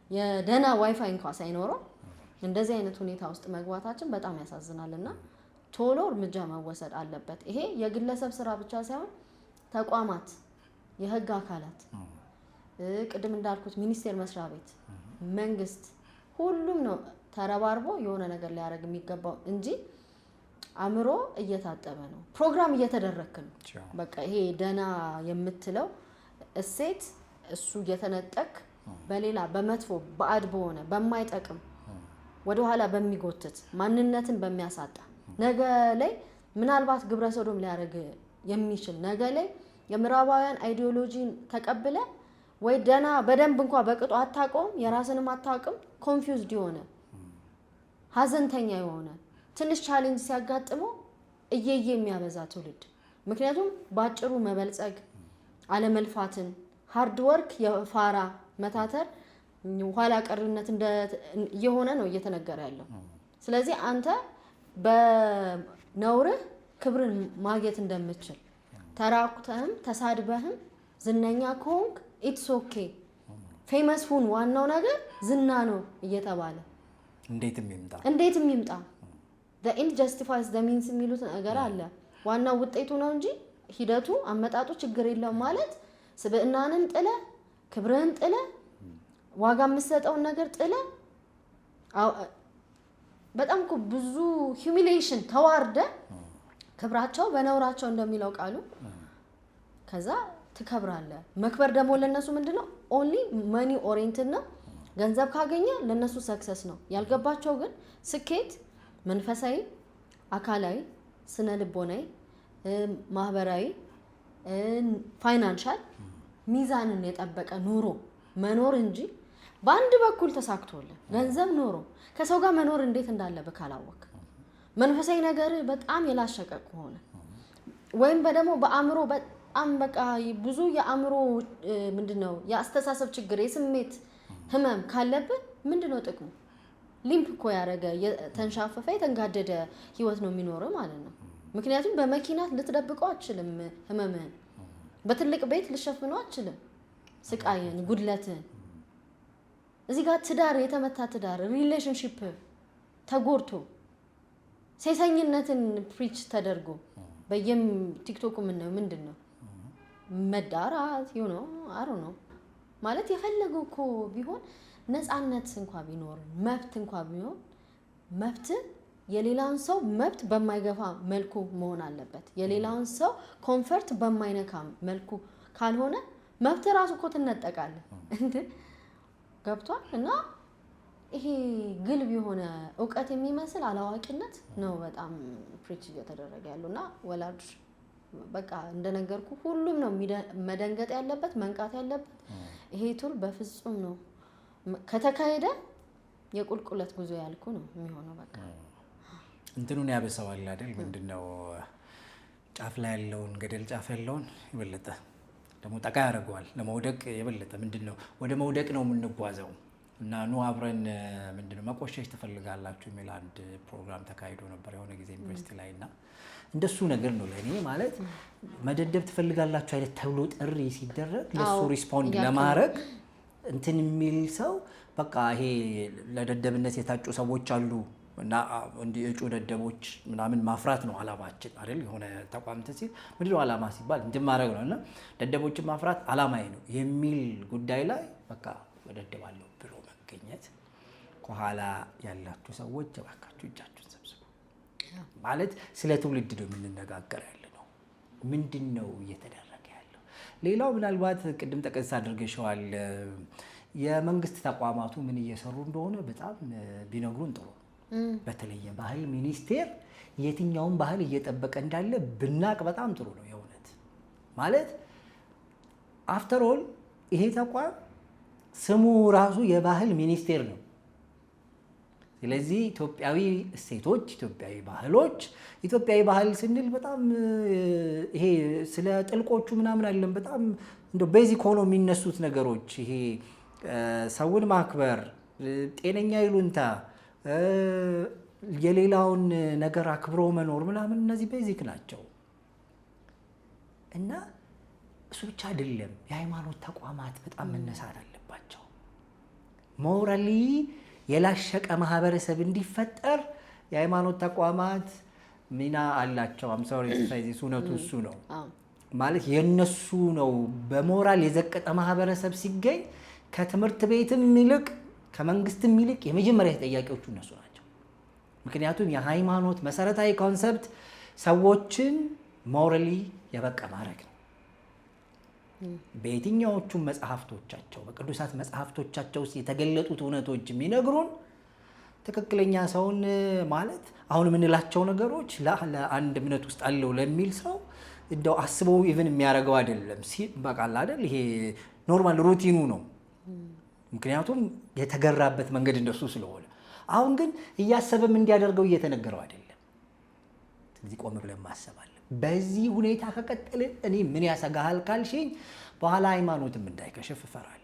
Speaker 2: የደና ዋይፋይ እንኳን ሳይኖረው እንደዚህ አይነት ሁኔታ ውስጥ መግባታችን በጣም ያሳዝናልና ቶሎ እርምጃ መወሰድ አለበት። ይሄ የግለሰብ ስራ ብቻ ሳይሆን ተቋማት፣ የህግ አካላት፣ ቅድም እንዳልኩት ሚኒስቴር መስሪያ ቤት፣ መንግስት ሁሉም ነው ተረባርቦ የሆነ ነገር ሊያደርግ የሚገባው እንጂ አእምሮ እየታጠበ ነው፣ ፕሮግራም እየተደረክ ነው። በቃ ይሄ ደና የምትለው እሴት እሱ እየተነጠቅ በሌላ በመጥፎ ባዕድ በሆነ በማይጠቅም ወደ ኋላ በሚጎትት ማንነትን በሚያሳጣ ነገ ላይ ምናልባት ግብረ ሰዶም ሊያደርግ የሚችል ነገ ላይ የምዕራባውያን አይዲዮሎጂን ተቀብለ ወይ ደና በደንብ እንኳን በቅጡ አታውቀውም፣ የራስንም አታውቅም፣ ኮንፊውዝድ የሆነ ሀዘንተኛ የሆነ ትንሽ ቻሌንጅ ሲያጋጥመው እየየ የሚያበዛ ትውልድ። ምክንያቱም ባጭሩ መበልጸግ አለመልፋትን ሃርድ ወርክ የፋራ መታተር ኋላ ቀርነት እየሆነ ነው እየተነገረ ያለው። ስለዚህ አንተ በነውርህ ክብርን ማግኘት እንደምትችል ተራቁተህም ተሳድበህም ዝነኛ ከሆንክ ኢትስ ኦኬ ፌመስ ሁን፣ ዋናው ነገር ዝና ነው እየተባለ እንዴትም ይምጣ the end justifies the means የሚሉት ነገር አለ። ዋናው ውጤቱ ነው እንጂ ሂደቱ አመጣጡ ችግር የለውም ማለት ስብዕናንም ጥለ ክብርህን ጥለ ዋጋ የምትሰጠውን ነገር ጥለ በጣም እኮ ብዙ ሂዩሚሌሽን ተዋርደ ክብራቸው በነውራቸው እንደሚለው ቃሉ ከዛ ትከብራለህ። መክበር ደግሞ ለነሱ ምንድነው ኦንሊ መኒ ኦሪየንትድ ነው። ገንዘብ ካገኘ ለነሱ ሰክሰስ ነው። ያልገባቸው ግን ስኬት መንፈሳዊ፣ አካላዊ፣ ስነ ልቦናዊ፣ ማህበራዊ፣ ፋይናንሻል ሚዛንን የጠበቀ ኑሮ መኖር እንጂ በአንድ በኩል ተሳክቶልህ ገንዘብ ኖሮ ከሰው ጋር መኖር እንዴት እንዳለብህ ካላወቅ መንፈሳዊ ነገር በጣም የላሸቀ ከሆነ ወይም ደግሞ በአእምሮ በጣም በቃ ብዙ የአእምሮ ምንድነው የአስተሳሰብ ችግር የስሜት ህመም ካለብህ ምንድነው ጥቅሙ? ሊምፕ እኮ ያደረገ የተንሻፈፈ የተንጋደደ ህይወት ነው የሚኖረው ማለት ነው። ምክንያቱም በመኪና ልትደብቀው አትችልም ህመምህን፣ በትልቅ ቤት ልሸፍነው አትችልም ስቃይን፣ ጉድለትን። እዚህ ጋር ትዳር የተመታ ትዳር ሪሌሽንሺፕ ተጎድቶ ሴሰኝነትን ፕሪች ተደርጎ በየም ቲክቶክ ምንድነው መዳራት አሩ ነው ማለት የፈለገው እኮ ቢሆን ነፃነት እንኳን ቢኖር መብት እንኳን ቢሆን መብት የሌላውን ሰው መብት በማይገፋ መልኩ መሆን አለበት። የሌላውን ሰው ኮምፈርት በማይነካ መልኩ ካልሆነ መብት ራሱ እኮ ትነጠቃለህ እንዴ ገብቷል። እና ይሄ ግልብ የሆነ ዕውቀት የሚመስል አላዋቂነት ነው በጣም ፕሪች እየተደረገ ያለውና ወላጅ በቃ እንደነገርኩ ሁሉም ነው መደንገጥ ያለበት መንቃት ያለበት። ይሄ ቱር በፍጹም ነው ከተካሄደ የቁልቁለት ጉዞ ያልኩ ነው የሚሆነው። በቃ
Speaker 1: እንትኑን ያበሰዋል አይደል? ምንድነው ጫፍ ላይ ያለውን ገደል ጫፍ ያለውን ይበለጠ ደግሞ ጠቃ ያደርገዋል ለመውደቅ የበለጠ ምንድነው ወደ መውደቅ ነው የምንጓዘው። እና ኑ አብረን ምንድነው መቆሸሽ ትፈልጋላችሁ የሚል አንድ ፕሮግራም ተካሂዶ ነበር የሆነ ጊዜ ዩኒቨርሲቲ ላይ እና እንደሱ ነገር ነው ለኔ ማለት መደደብ ትፈልጋላችሁ አይነት ተብሎ ጥሪ ሲደረግ ለሱ ሪስፖንድ ለማድረግ እንትን የሚል ሰው በቃ ይሄ ለደደብነት የታጩ ሰዎች አሉ እና እንዲህ እጩ ደደቦች ምናምን ማፍራት ነው አላማችን አይደል? የሆነ ተቋም ሲል ምንድነው አላማ ሲባል እንትን ማድረግ ነው እና ደደቦችን ማፍራት አላማዬ ነው የሚል ጉዳይ ላይ በቃ እደድባለሁ ብሎ መገኘት ከኋላ ያላችሁ ሰዎች እባካችሁ እጃችሁን ሰብስቡ። ማለት ስለ ትውልድ ነው የምንነጋገር ያለ ነው። ምንድን ነው እየተደረገ ያለው? ሌላው ምናልባት ቅድም ጠቀስ አድርገሽዋል፣ የመንግስት ተቋማቱ ምን እየሰሩ እንደሆነ በጣም ቢነግሩን ጥሩ። በተለይ ባህል ሚኒስቴር የትኛውን ባህል እየጠበቀ እንዳለ ብናቅ በጣም ጥሩ ነው። የእውነት ማለት አፍተር ኦል ይሄ ተቋም ስሙ ራሱ የባህል ሚኒስቴር ነው። ስለዚህ ኢትዮጵያዊ እሴቶች፣ ኢትዮጵያዊ ባህሎች፣ ኢትዮጵያዊ ባህል ስንል በጣም ይሄ ስለ ጥልቆቹ ምናምን አይደለም። በጣም እንደው ቤዚክ ሆኖ የሚነሱት ነገሮች ይሄ ሰውን ማክበር፣ ጤነኛ ይሉንታ፣ የሌላውን ነገር አክብሮ መኖር ምናምን እነዚህ ቤዚክ ናቸው እና እሱ ብቻ አይደለም። የሃይማኖት ተቋማት በጣም መነሳት አለባቸው። ሞራሊ የላሸቀ ማህበረሰብ እንዲፈጠር የሃይማኖት ተቋማት ሚና አላቸው። አምሳሪ ሳይዝ እውነቱ እሱ ነው ማለት የነሱ ነው። በሞራል የዘቀጠ ማህበረሰብ ሲገኝ ከትምህርት ቤትም ይልቅ ከመንግስትም ይልቅ የመጀመሪያ ተጠያቂዎቹ እነሱ ናቸው። ምክንያቱም የሃይማኖት መሰረታዊ ኮንሰፕት ሰዎችን ሞራሊ የበቃ ማድረግ ነው። በየትኛዎቹም መጽሐፍቶቻቸው በቅዱሳት መጽሐፍቶቻቸው ውስጥ የተገለጡት እውነቶች የሚነግሩን ትክክለኛ ሰውን ማለት አሁን የምንላቸው ነገሮች ለአንድ እምነት ውስጥ አለው ለሚል ሰው እንደው አስበው ኢቭን የሚያደርገው አይደለም። በቃል አይደል ይሄ ኖርማል ሩቲኑ ነው። ምክንያቱም የተገራበት መንገድ እንደሱ ስለሆነ አሁን ግን እያሰበም እንዲያደርገው እየተነገረው አይደለም። ስለዚህ ቆም ብለን ማሰብ አለ። በዚህ ሁኔታ ከቀጠለ እኔ ምን ያሰጋሃል ካልሽኝ በኋላ ሃይማኖትም እንዳይከሽፍ እፈራለሁ።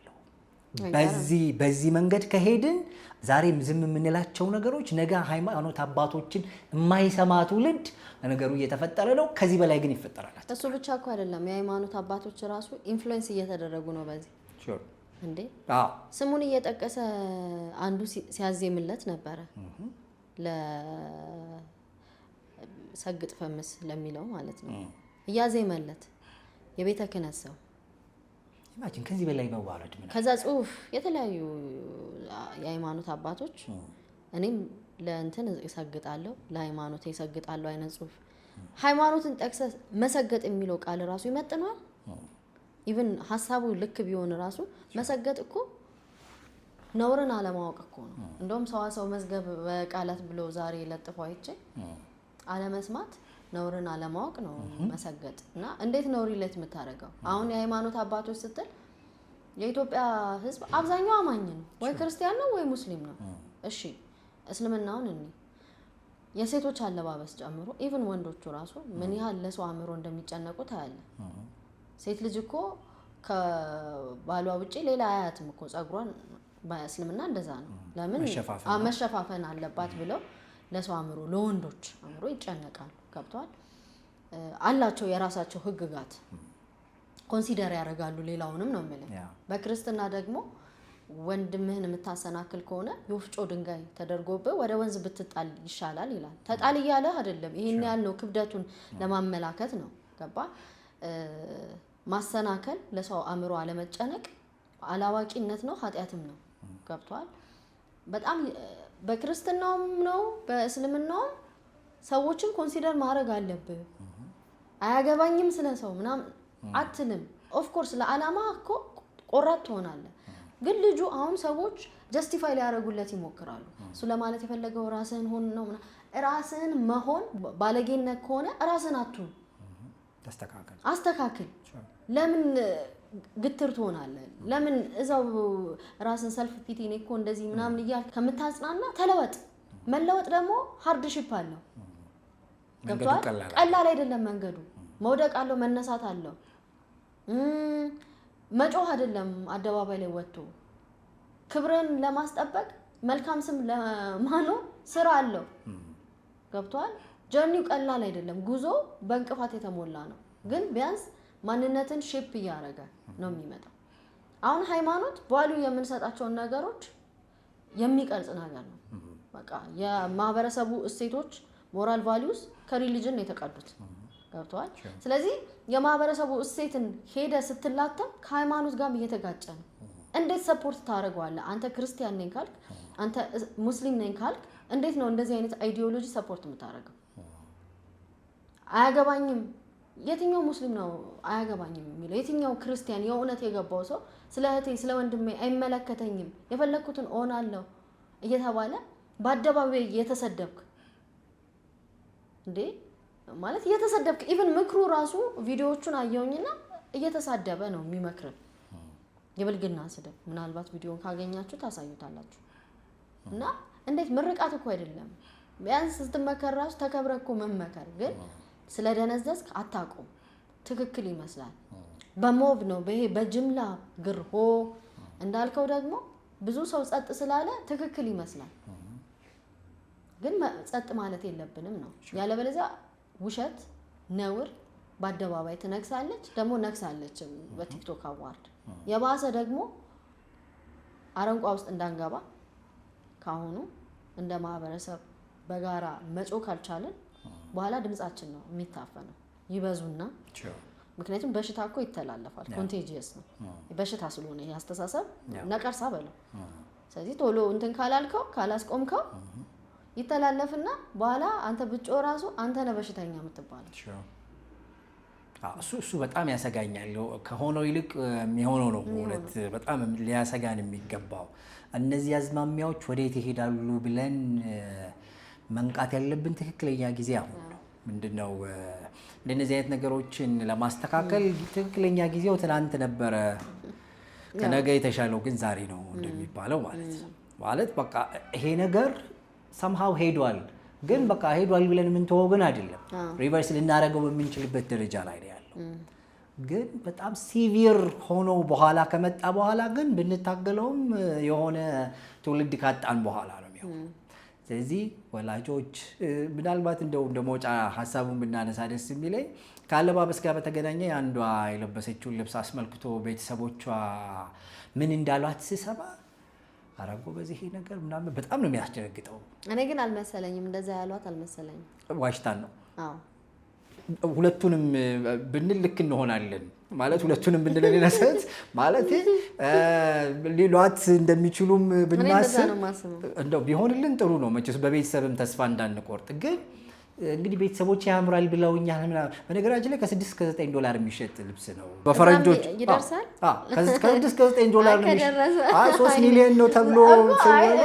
Speaker 1: በዚህ መንገድ ከሄድን ዛሬም ዝም የምንላቸው ነገሮች ነገ ሃይማኖት አባቶችን የማይሰማ ትውልድ ነገሩ እየተፈጠረ ነው። ከዚህ በላይ ግን ይፈጠራል።
Speaker 2: እሱ ብቻ እኮ አይደለም፣ የሃይማኖት አባቶች ራሱ ኢንፍሉዌንስ እየተደረጉ ነው በዚህ እንዴ። ስሙን እየጠቀሰ አንዱ ሲያዜምለት ነበረ ለሰግጥ ፈምስ ለሚለው ማለት ነው እያዜመለት የቤተ ክህነት ሰው
Speaker 1: ኢማጂን ከዚህ በላይ መዋረድ ምን።
Speaker 2: ከዛ ጽሁፍ የተለያዩ የሃይማኖት አባቶች እኔም ለእንትን እሰግጣለሁ ለሃይማኖት እሰግጣለሁ አይነት ጽሁፍ ሃይማኖትን ጠቅሰ መሰገጥ የሚለው ቃል ራሱ ይመጥነዋል። ኢቭን ሐሳቡ ልክ ቢሆን ራሱ መሰገጥ እኮ ነውርን አለማወቅ እኮ ነው። እንደውም ሰዋሰው መዝገብ በቃላት ብሎ ዛሬ ለጥፈው አይቼ አለመስማት ነውርን አለማወቅ ነው መሰገጥ። እና እንዴት ነው ሪሌት የምታደርገው? አሁን የሃይማኖት አባቶች ስትል የኢትዮጵያ ሕዝብ አብዛኛው አማኝ ነው፣ ወይ ክርስቲያን ነው ወይ ሙስሊም ነው። እሺ እስልምናውን የሴቶች አለባበስ ጨምሮ ኢቭን ወንዶቹ ራሱ ምን ያህል ለሰው አእምሮ እንደሚጨነቁ ታያለ። ሴት ልጅ እኮ ከባሏ ውጪ ሌላ አያትም እኮ ጸጉሯን በእስልምና እንደዛ ነው። ለምን መሸፋፈን አለባት ብለው ለሰው አእምሮ ለወንዶች አእምሮ ይጨነቃሉ። ገብቷል አላቸው የራሳቸው ህግጋት ኮንሲደር ያደርጋሉ። ሌላውንም ነው የምልህ። በክርስትና ደግሞ ወንድምህን የምታሰናክል ከሆነ የወፍጮ ድንጋይ ተደርጎብህ ወደ ወንዝ ብትጣል ይሻላል ይላል። ተጣል እያለ አይደለም፣ ይሄን ያለው ክብደቱን ለማመላከት ነው። ገባ? ማሰናከል፣ ለሰው አእምሮ አለመጨነቅ አላዋቂነት ነው፣ ኃጢያትም ነው። ገብቷል? በጣም በክርስትናውም ነው በእስልምናውም ሰዎችን ኮንሲደር ማድረግ አለብህ። አያገባኝም ስለ ሰው ምናምን አትልም። ኦፍ ኮርስ ለዓላማ እኮ ቆራጥ ትሆናለህ። ግን ልጁ አሁን ሰዎች ጀስቲፋይ ሊያደርጉለት ይሞክራሉ። እሱ ለማለት የፈለገው ራስህን ሆን ነው። ራስህን መሆን ባለጌነት ከሆነ ራስህን አትሁን፣ አስተካክል። ለምን ግትር ትሆናለህ? ለምን እዛው ራስን ሰልፍ ፒቲ እኔ እኮ እንደዚህ ምናምን እያልክ ከምታጽናና ተለወጥ። መለወጥ ደግሞ ሃርድሺፕ አለው። ገብቷል? ቀላል አይደለም መንገዱ። መውደቅ አለው፣ መነሳት አለው። መጮህ አይደለም አደባባይ ላይ ወጥቶ ክብርን ለማስጠበቅ መልካም ስም ለማኖር ስራ አለው። ገብቷል? ጀርኒው ቀላል አይደለም። ጉዞ በእንቅፋት የተሞላ ነው። ግን ቢያንስ ማንነትን ሼፕ እያደረገ ነው የሚመጣው። አሁን ሃይማኖት ቫልዩ የምንሰጣቸው ነገሮች የሚቀርጽ ነገር ነው በቃ የማህበረሰቡ እሴቶች ሞራል ቫልዩስ ከሪሊጅን ነው የተቀዱት ገብቷል ስለዚህ የማህበረሰቡ እሴትን ሄደ ስትላተም ከሃይማኖት ጋር እየተጋጨ ነው እንዴት ሰፖርት ታደርገዋለህ አንተ ክርስቲያን ነኝ ካልክ አንተ ሙስሊም ነኝ ካልክ እንዴት ነው እንደዚህ አይነት አይዲዮሎጂ ሰፖርት የምታደርገው አያገባኝም የትኛው ሙስሊም ነው አያገባኝም የሚለው የትኛው ክርስቲያን የእውነት የገባው ሰው ስለ እህቴ ስለ ወንድሜ አይመለከተኝም የፈለኩትን ሆናለሁ እየተባለ በአደባባይ የተሰደብክ እንዴ ማለት የተሰደብክ ኢቭን ምክሩ ራሱ ቪዲዮዎቹን አየውኝና እየተሳደበ ነው የሚመክረን የብልግና ስድብ ምናልባት ቪዲዮን ካገኛችሁ ታሳዩታላችሁ እና እንዴት ምርቃት እኮ አይደለም ቢያንስ ስትመከር ራሱ ተከብረኩ መመከር ግን ስለደነዘዝክ አታቆም ትክክል ይመስላል በሞብ ነው በይሄ በጅምላ ግርሆ እንዳልከው ደግሞ ብዙ ሰው ጸጥ ስላለ ትክክል ይመስላል ግን ጸጥ ማለት የለብንም ነው ያለበለዚያ ውሸት ነውር በአደባባይ ትነክሳለች ደግሞ ነክሳለች በቲክቶክ አዋርድ የባሰ ደግሞ አረንቋ ውስጥ እንዳንገባ ካሁኑ እንደ ማህበረሰብ በጋራ መጮህ ካልቻለን በኋላ ድምጻችን ነው የሚታፈነው ይበዙና ምክንያቱም በሽታ እኮ ይተላለፋል ኮንቴጂየስ ነው በሽታ ስለሆነ ያስተሳሰብ ነቀርሳ በለው ስለዚህ ቶሎ እንትን ካላልከው ካላስቆምከው ይተላለፍና በኋላ አንተ ብጮ ራሱ አንተ ነህ በሽተኛ የምትባለው
Speaker 1: እሱ በጣም ያሰጋኛል ከሆነው ይልቅ የሚሆነው ነው እውነት በጣም ሊያሰጋን የሚገባው እነዚህ አዝማሚያዎች ወዴት ይሄዳሉ ብለን መንቃት ያለብን ትክክለኛ ጊዜ አሁን ነው ምንድነው እንደነዚህ አይነት ነገሮችን ለማስተካከል ትክክለኛ ጊዜው ትናንት ነበረ ከነገ የተሻለው ግን ዛሬ ነው እንደሚባለው ማለት በቃ ይሄ ነገር somehow ሄዷል ግን በቃ ሄዷል ብለን ምን ተወው ግን አይደለም ሪቨርስ ልናደርገው በምንችልበት ደረጃ ላይ ነው ያለው ግን በጣም ሲቪር ሆኖ በኋላ ከመጣ በኋላ ግን ብንታገለውም የሆነ ትውልድ ካጣን በኋላ ነው የሚሆነው ስለዚህ ወላጆች ምናልባት እንደ ሞጫ ሐሳቡን ብናነሳ ደስ የሚለኝ ካለባበስ ጋር በተገናኘ አንዷ የለበሰችውን ልብስ አስመልክቶ ቤተሰቦቿ ምን እንዳሏት ሲሰማ አራጎ በዚህ ነገር ምናምን በጣም ነው የሚያስደነግጠው
Speaker 2: እኔ ግን አልመሰለኝም እንደዛ ያሏት አልመሰለኝም
Speaker 1: ዋሽታን ነው አዎ ሁለቱንም ብንል ልክ እንሆናለን ማለት ሁለቱንም ብንል ለነሰት ማለት ሊሏት እንደሚችሉም ብናስብ እንደው ቢሆንልን ጥሩ ነው መቼስ በቤተሰብም ተስፋ እንዳንቆርጥ ግን እንግዲህ ቤተሰቦች ያምራል ብለውኛል በነገራችን ላይ ከ6 እስከ 9 ዶላር የሚሸጥ ልብስ ነው በፈረንጆች
Speaker 2: ይደርሳል
Speaker 1: ከ6 እስከ 9 ዶላር ነው 3 ሚሊዮን ነው ተብሎ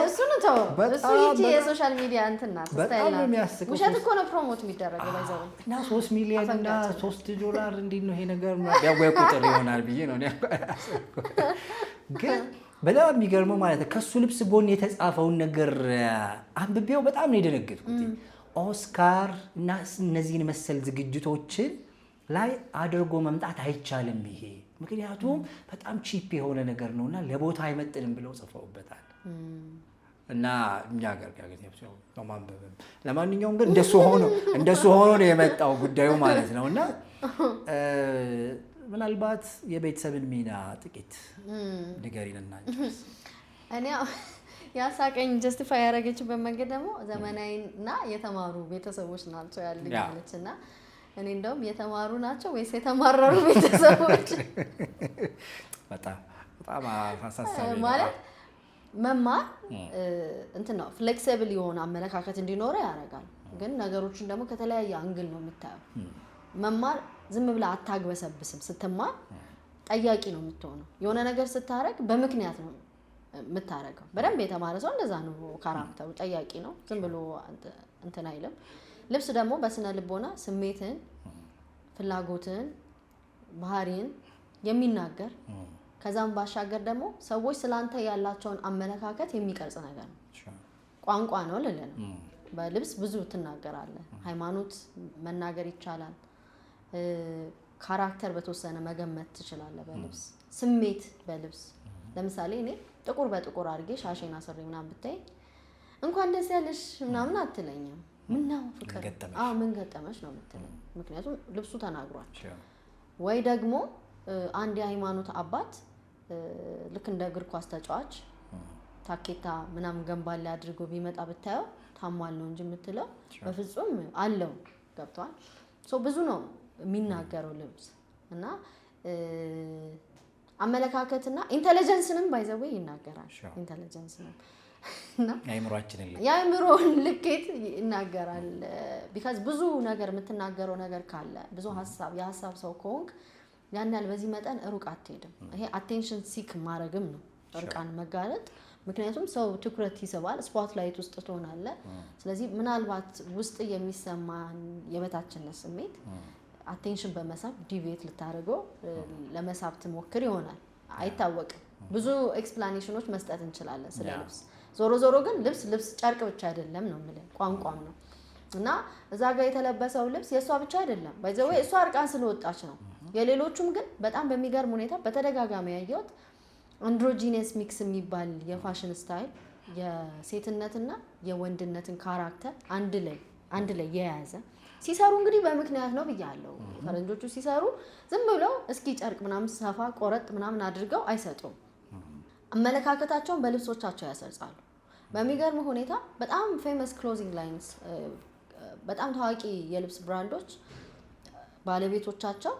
Speaker 2: እሱ ነው ተው እሱ ይቺ የሶሻል ሚዲያ እንትና ስታይል ነው ውሸት እኮ ነው ፕሮሞት የሚደረገው ባይዘው
Speaker 1: እና 3 ሚሊዮን እና 3 ዶላር እንዴት ነው ይሄ ነገር ያው ቁጥር ይሆናል ብዬ ነው ግን በጣም የሚገርመው ማለት ከሱ ልብስ ጎን የተጻፈውን ነገር አንብቤው በጣም ነው የደነገጥኩት ኦስካር እና እነዚህን መሰል ዝግጅቶችን ላይ አድርጎ መምጣት አይቻልም ይሄ ምክንያቱም በጣም ቺፕ የሆነ ነገር ነውና ለቦታ አይመጥንም ብለው ጽፈውበታል እና እኛ ጋር ያገኘው ነው ማንበብም ለማንኛውም ግን እንደሱ ሆኖ ነው የመጣው ጉዳዩ ማለት ነውና ምናልባት የቤተሰብን ሚና ጥቂት ንገሪንና
Speaker 2: እኔ ያሳቀኝ ጀስቲፋይ ያደረገችበት መንገድ ደግሞ ዘመናዊና የተማሩ ቤተሰቦች ናቸው ያለኝ አለችና እኔ እንደውም የተማሩ ናቸው ወይስ የተማረሩ ቤተሰቦች
Speaker 1: በጣም አሳሳቢ
Speaker 2: ማለት መማር እንትን ነው ፍሌክሲብል የሆነ አመለካከት እንዲኖር ያደርጋል ግን ነገሮችን ደግሞ ከተለያየ አንግል ነው የምታየው መማር ዝም ብላ አታግበሰብስም ስትማር ጠያቂ ነው የምትሆነው የሆነ ነገር ስታረግ በምክንያት ነው የምታረገው በደንብ የተማረ ሰው እንደዛ ነው ካራክተሩ ጠያቂ ነው ዝም ብሎ እንትን አይልም ልብስ ደግሞ በስነ ልቦና ስሜትን ፍላጎትን ባህሪን የሚናገር ከዛም ባሻገር ደግሞ ሰዎች ስላንተ ያላቸውን አመለካከት የሚቀርጽ ነገር ነው ቋንቋ ነው ለለነ በልብስ ብዙ ትናገራለህ ሃይማኖት መናገር ይቻላል ካራክተር በተወሰነ መገመት ትችላለህ በልብስ ስሜት በልብስ ለምሳሌ እኔ ጥቁር በጥቁር አድርጌ ሻሽና ሰሪ ምናምን ብታይ እንኳን ደስ ያለሽ ምናምን አትለኝም ምን ነው ፍቅር ምን ገጠመሽ ነው የምትለኝ ምክንያቱም ልብሱ ተናግሯል ወይ ደግሞ አንድ የሃይማኖት አባት ልክ እንደ እግር ኳስ ተጫዋች ታኬታ ምናምን ገንባል ላይ አድርጎ ቢመጣ ብታየው ታሟል ነው እንጂ የምትለው በፍጹም አለው ገብቷል ብዙ ነው የሚናገረው ልብስ እና አመለካከትና ኢንተለጀንስንም ባይዘው ይናገራል ኢንተለጀንስንም እና ያይምሮን ልኬት ይናገራል because ብዙ ነገር የምትናገረው ነገር ካለ ብዙ የሐሳብ ሰው ከሆንክ ያን ያህል በዚህ መጠን ሩቅ አትሄድም ይሄ አቴንሽን ሲክ ማረግም ነው ርቃን መጋለጥ ምክንያቱም ሰው ትኩረት ይስባል ስፖትላይት ውስጥ ትሆናለህ ስለዚህ ምናልባት ውስጥ የሚሰማን የበታችነት ስሜት አቴንሽን በመሳብ ዲቪዬት ልታረገው ለመሳብ ትሞክር ይሆናል አይታወቅም ብዙ ኤክስፕላኔሽኖች መስጠት እንችላለን ስለ ልብስ ዞሮ ግን ልብስ ጨርቅ ብቻ አይደለም ነው ማለት ቋንቋም ነው እና እዛ ጋር የተለበሰው ልብስ የሷ ብቻ አይደለም ባይዘው እሷ አርቃን ስለወጣች ነው የሌሎቹም ግን በጣም በሚገርም ሁኔታ በተደጋጋሚ ያየሁት አንድሮጂነስ ሚክስ የሚባል የፋሽን ስታይል የሴትነትና የወንድነትን ካራክተር አንድ ላይ የያዘ ሲሰሩ እንግዲህ በምክንያት ነው ብያለሁ ፈረንጆቹ ሲሰሩ ዝም ብለው እስኪ ጨርቅ ምናምን ሰፋ ቆረጥ ምናምን አድርገው አይሰጡም አመለካከታቸውን በልብሶቻቸው ያሰርጻሉ በሚገርም ሁኔታ በጣም ፌመስ ክሎዚንግ ላይንስ በጣም ታዋቂ የልብስ ብራንዶች ባለቤቶቻቸው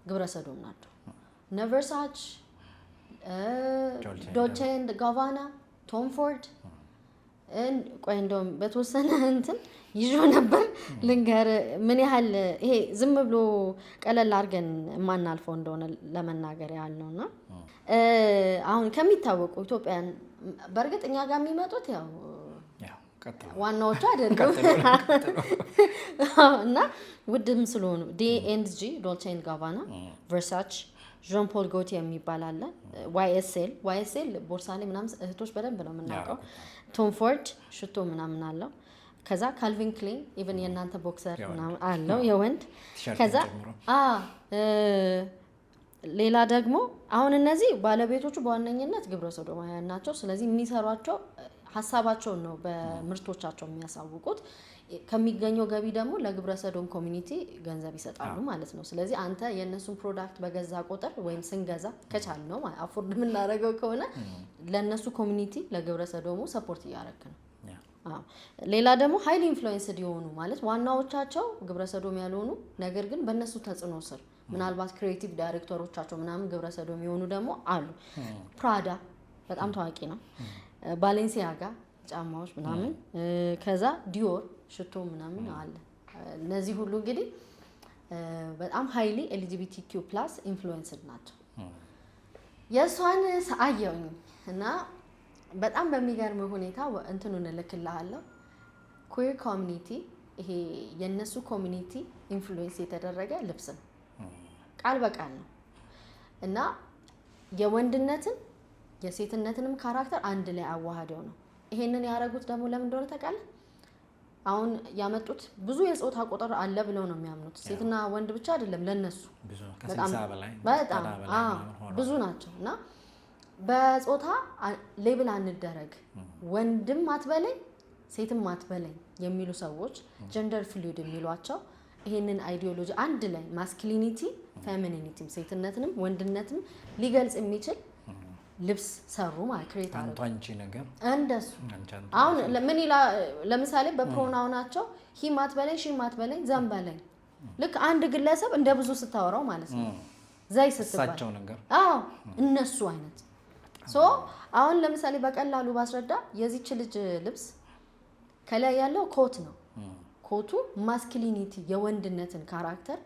Speaker 2: ግብረሰዶም ናቸው ነቨርሳች ዶቼ ኤንድ ጋባና ቶም ፎርድ ቆይ እንደውም በተወሰነ እንትን ይዞ ነበር ልንገር ምን ያህል ይሄ ዝም ብሎ ቀለል አድርገን ማናልፈው እንደሆነ ለመናገር ያህል ነውና አሁን ከሚታወቁ ኢትዮጵያን በርግጥኛ ጋር የሚመጡት ያው ዋናዎቹ አይደለም እና ውድም ስለሆኑ ዲ&ጂ ዶልቼ ኤንድ ጋባና ቨርሳች ዣን ፖል ጎቲ የሚባል አለ YSL ቦርሳ ላይ ምናምን እህቶች በደንብ ነው የምናውቀው ቶም ፎርድ ሽቶ ምናምን አለው ከዛ ካልቪን ክሌን ኢቭን የናንተ ቦክሰር ምናምን አለው የወንድ ከዛ ሌላ ደግሞ አሁን እነዚህ ባለቤቶቹ በዋነኝነት ግብረ ሰዶማውያን ናቸው ስለዚህ የሚሰሯቸው ሐሳባቸውን ነው በምርቶቻቸው የሚያሳውቁት ከሚገኘው ገቢ ደግሞ ለግብረ ሰዶም ኮሚኒቲ ገንዘብ ይሰጣሉ ማለት ነው ስለዚህ አንተ የነሱን ፕሮዳክት በገዛ ቁጥር ወይም ስንገዛ ከቻል ነው አፎርድ የምናደርገው ከሆነ ለነሱ ኮሚኒቲ ለግብረ ሰዶሙ ሰፖርት እያደረክ ነው ሌላ ደግሞ ሃይሊ ኢንፍሉዌንስድ የሆኑ ማለት ዋናዎቻቸው ግብረ ሰዶም ያልሆኑ ነገር ግን በእነሱ ተጽዕኖ ስር ምናልባት ክሪኤቲቭ ዳይሬክተሮቻቸው ምናምን ግብረ ሰዶም የሆኑ ደግሞ አሉ ፕራዳ በጣም ታዋቂ ነው ባሌንሲያጋ ጫማዎች ምናምን ከዛ ዲዮር ሽቶ ምናምን አለ እነዚህ ሁሉ እንግዲህ በጣም ሃይሊ LGBTQ+ ኢንፍሉዌንስድ ናቸው የሷን አየሁኝ እና በጣም በሚገርም ሁኔታ እንትኑን ልክልሃለሁ ኩዌር ኮሚኒቲ ይሄ የነሱ ኮሚኒቲ ኢንፍሉዌንስ የተደረገ ልብስ ነው ቃል በቃል ነው እና የወንድነትን የሴትነትንም ካራክተር አንድ ላይ አዋሃደው ነው ይሄንን ያረጉት ደግሞ ለምን እንደሆነ ታውቃለህ አሁን ያመጡት ብዙ የጾታ ቁጥር አለ ብለው ነው የሚያምኑት ሴትና ወንድ ብቻ አይደለም ለነሱ በጣም ብዙ ናቸው እና በጾታ ሌብል አንደረግ ወንድም አትበለኝ ሴትም አትበለኝ የሚሉ ሰዎች ጀንደር ፍሉይድ የሚሏቸው ይሄንን አይዲዮሎጂ አንድ ላይ ማስኩሊኒቲ ፌሚኒኒቲ ሴትነትንም ወንድነትንም ሊገልጽ የሚችል ልብስ ሰሩ ማለት ክሬት አረጉ
Speaker 1: አንቺ ነገር
Speaker 2: እንደሱ አሁን ምን ለምሳሌ በፕሮናውናቸው ሂ ማትበለኝ ሺ ማትበለኝ ዘንበለኝ ልክ አንድ ግለሰብ እንደ ብዙ ስታወራው ማለት ነው ዘይ ስትባል
Speaker 1: ነገር
Speaker 2: እነሱ አይነት አሁን ለምሳሌ በቀላሉ ባስረዳ የዚች ልጅ ልብስ ከላይ ያለው ኮት ነው ኮቱ ማስኩሊኒቲ የወንድነትን ካራክተር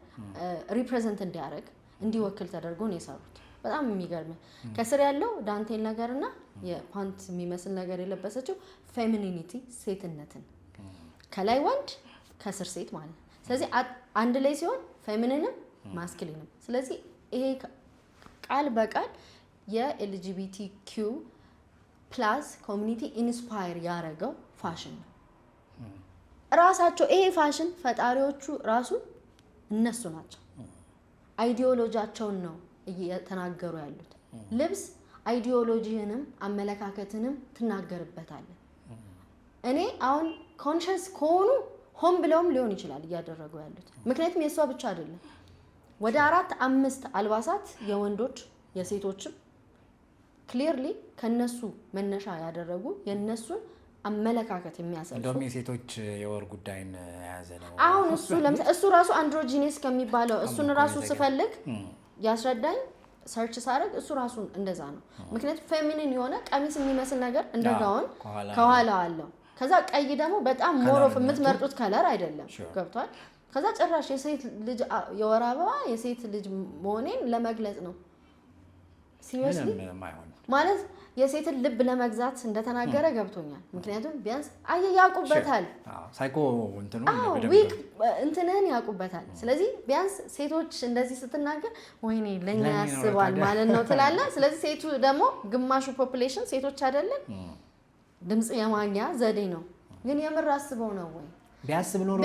Speaker 2: ሪፕሬዘንት እንዲወክል ተደርጎ ነው የሰሩት በጣም የሚገርም ከስር ያለው ዳንቴል ነገርና የፓንት የሚመስል ነገር የለበሰችው ፌሚኒኒቲ ሴትነትን ከላይ ወንድ ከስር ሴት ማለት ስለዚህ አንድ ላይ ሲሆን ፌሚኒንም ማስኩሊንም ስለዚህ ይሄ ቃል በቃል የLGBTQ+ ኮሚኒቲ ኢንስፓየር ያደረገው ፋሽን ነው ራሳቸው ይሄ ፋሽን ፈጣሪዎቹ ራሱ እነሱ ናቸው አይዲዮሎጂያቸውን ነው እየተናገሩ ያሉት ልብስ አይዲዮሎጂንም አመለካከትንም ትናገርበታለህ እኔ አሁን ኮንሺየስ ከሆኑ ሆም ብለውም ሊሆን ይችላል እያደረጉ ያሉት ምክንያቱም የሷ ብቻ አይደለም ወደ 4-5 አልባሳት የወንዶች የሴቶችም ክሊርሊ ከነሱ መነሻ ያደረጉ የነሱን አመለካከት የሚያሰልፉ
Speaker 1: እንደውም የሴቶች የወር ጉዳይን ያዘ ነው።
Speaker 2: አሁን እሱ ራሱ አንድሮጂኒስ ከሚባለው እሱን ራሱ ስፈልግ ያስረዳኝ ሰርች ሳረግ እሱ ራሱ እንደዛ ነው። ምክንያቱም ፌሚኒን የሆነ ቀሚስ የሚመስል ነገር እንደጋውን ከኋላ አለው። ከዛ ቀይ ደግሞ በጣም ሞሮፍ የምትመርጡት ከለር አይደለም። ገብቷል? ከዛ ጭራሽ የሴት ልጅ የወር አበባ የሴት ልጅ መሆኔን ለመግለጽ ነው። ሲሪየስሊ ማለት የሴትን ልብ ለመግዛት እንደተናገረ ገብቶኛል። ምክንያቱም ቢያንስ ያውቁበታል፣
Speaker 1: ሳይኮ
Speaker 2: ዊክ እንትንን ያውቁበታል። ስለዚህ ቢያንስ ሴቶች እንደዚህ ስትናገር ወይኔ ለኛ ያስባል ማለት ነው ትላለህ። ስለዚህ ሴቱ ደግሞ ግማሹ ፖፑሌሽን ሴቶች አይደለም፣ ድምጽ የማግኛ ዘዴ ነው። ግን የምር አስበው ነው ወይ
Speaker 1: ቢያስብ ኖሮ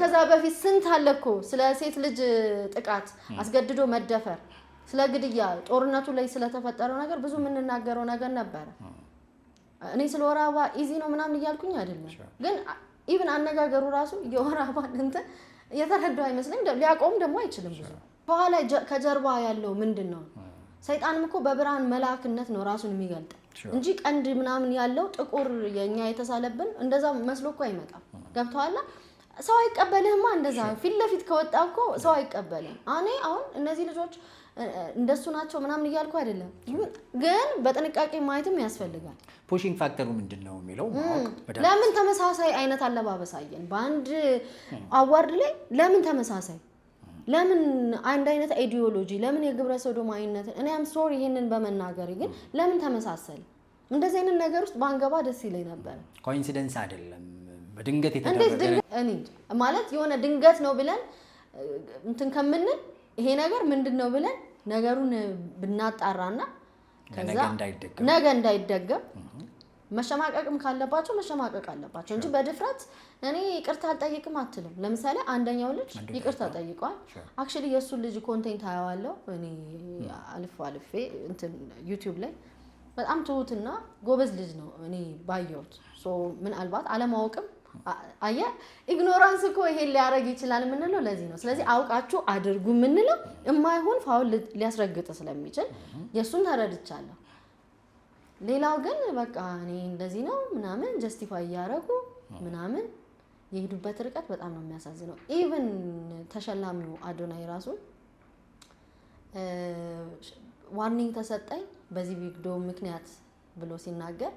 Speaker 2: ከዛ በፊት ስንት አለ እኮ ስለ ሴት ልጅ ጥቃት፣ አስገድዶ መደፈር፣ ስለ ግድያ፣ ጦርነቱ ላይ ስለተፈጠረው ነገር ብዙ የምንናገረው ነገር ነበረ። እኔ ስለ ወር አበባ ኢዚ ነው ምናምን እያልኩኝ አይደለም፣ ግን ኢቭን አነጋገሩ ራሱ የወር አበባ እንትን እየተረዳው አይመስለኝ። ሊያቆም ደግሞ አይችልም። ብዙ በኋላ ከጀርባ ያለው ምንድን ነው? ሰይጣንም እኮ በብርሃን መላእክነት ነው ራሱን የሚገልጠው እንጂ ቀንድ ምናምን ያለው ጥቁር የኛ የተሳለብን እንደዛ መስሎ እኮ አይመጣም። ገብቶሃል? ሰው አይቀበልህማ እንደዛ ፊት ለፊት ከወጣ እኮ ሰው አይቀበልም። አሁን እነዚህ ልጆች እንደሱ ናቸው ምናምን እያልኩ አይደለም፣ ግን በጥንቃቄ ማየትም ያስፈልጋል።
Speaker 1: ፑሺንግ ፋክተሩ ምንድነው የሚለው
Speaker 2: ለምን ተመሳሳይ አይነት አለባበስ አየን በአንድ አዋርድ ላይ? ለምን ተመሳሳይ? ለምን አንድ አይነት አይዲዮሎጂ? ለምን የግብረ ሰዶማዊነት? እኔ አም ሶሪ ይሄንን በመናገር ግን ለምን ተመሳሰለ? እንደዚህ አይነት ነገር ውስጥ ባንገባ ደስ ይለኝ ነበር።
Speaker 1: ኮኢንሲደንስ አይደለም፣ በድንገት የተደረገ
Speaker 2: ማለት የሆነ ድንገት ነው ብለን እንትን ከምንል ይሄ ነገር ምንድነው ብለን ነገሩን ብናጣራና ከዛ ነገ እንዳይደገም መሸማቀቅም ካለባቸው መሸማቀቅ አለባቸው እንጂ በድፍረት እኔ ይቅርታ አልጠይቅም አትልም። ለምሳሌ አንደኛው ልጅ ይቅርታ ጠይቋል። አክቹሊ የሱ ልጅ ኮንቴንት አያዋለው እኔ አልፌ እንትን ዩቲዩብ ላይ በጣም ትሁትና ጎበዝ ልጅ ነው እኔ ባየሁት። ሶ ምናልባት አለማወቅም አየ ኢግኖራንስ እኮ ይሄን ሊያረግ ይችላል የምንለው ለዚህ ነው። ስለዚህ አውቃችሁ አድርጉ የምንለው የማይሆን ፋውል ሊያስረግጥ ስለሚችል የሱን ተረድቻለሁ። ሌላው ግን በቃ እኔ እንደዚህ ነው ምናምን ጀስቲፋይ ያያረጉ ምናምን የሄዱበት ርቀት በጣም ነው የሚያሳዝነው። ኢቭን ተሸላሚው አዶናይ ራሱ ዋርኒንግ ተሰጠኝ በዚህ ቪዲዮ ምክንያት ብሎ ሲናገር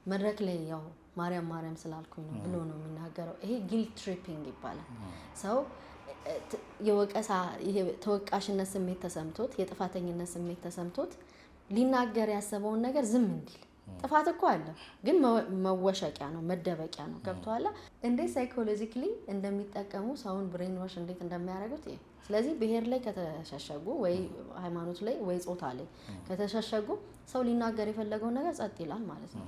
Speaker 2: መድረክ ላይ ያው ማርያም ስላልኩኝ ነው ብሎ ነው የሚናገረው። ይሄ ጊልት ትሪፒንግ ይባላል። ሰው የወቀሳ ይሄ ተወቃሽነት ስሜት ተሰምቶት የጥፋተኝነት ስሜት ተሰምቶት ሊናገር ያሰበውን ነገር ዝም እንዲል። ጥፋት እኮ አለ፣ ግን መወሸቂያ ነው፣ መደበቂያ ነው። ገብቶሃል? እንዴት ሳይኮሎጂካሊ እንደሚጠቀሙ ሰውን ብሬን ዋሽ እንዴት እንደሚያደርጉት። ስለዚህ ብሔር ላይ ከተሸሸጉ ወይ ሃይማኖት ላይ ወይ ጾታ ላይ ከተሸሸጉ ሰው ሊናገር የፈለገውን ነገር ጸጥ ይላል ማለት ነው።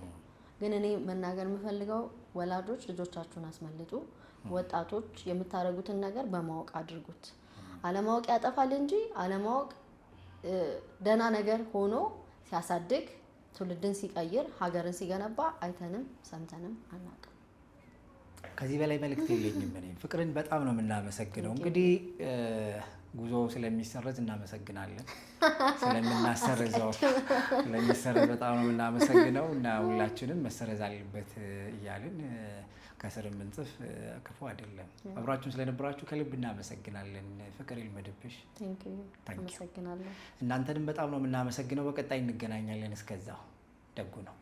Speaker 2: ግን እኔ መናገር የምፈልገው ወላጆች ልጆቻችሁን አስመልጡ። ወጣቶች የምታረጉትን ነገር በማወቅ አድርጉት። አለማወቅ ያጠፋል እንጂ አለማወቅ ደህና ነገር ሆኖ ሲያሳድግ ትውልድን ሲቀይር ሀገርን ሲገነባ አይተንም ሰምተንም አናውቅም።
Speaker 1: ከዚህ በላይ መልእክት የለኝም። እኔ ፍቅርን በጣም ነው የምናመሰግነው። እንግዲህ ጉዞ ስለሚሰረዝ እናመሰግናለን። ስለምናሰርዘው ስለሚሰረዝ በጣም ነው የምናመሰግነው እና ሁላችንም መሰረዝ አለበት እያልን ከስር ምንጽፍ ክፉ አይደለም። አብራችሁን ስለነበራችሁ ከልብ እናመሰግናለን። ፍቅር ይልመድብሽ።
Speaker 2: አመሰግናለሁ።
Speaker 1: እናንተንም በጣም ነው የምናመሰግነው። በቀጣይ እንገናኛለን። እስከዛው ደጉ ነው።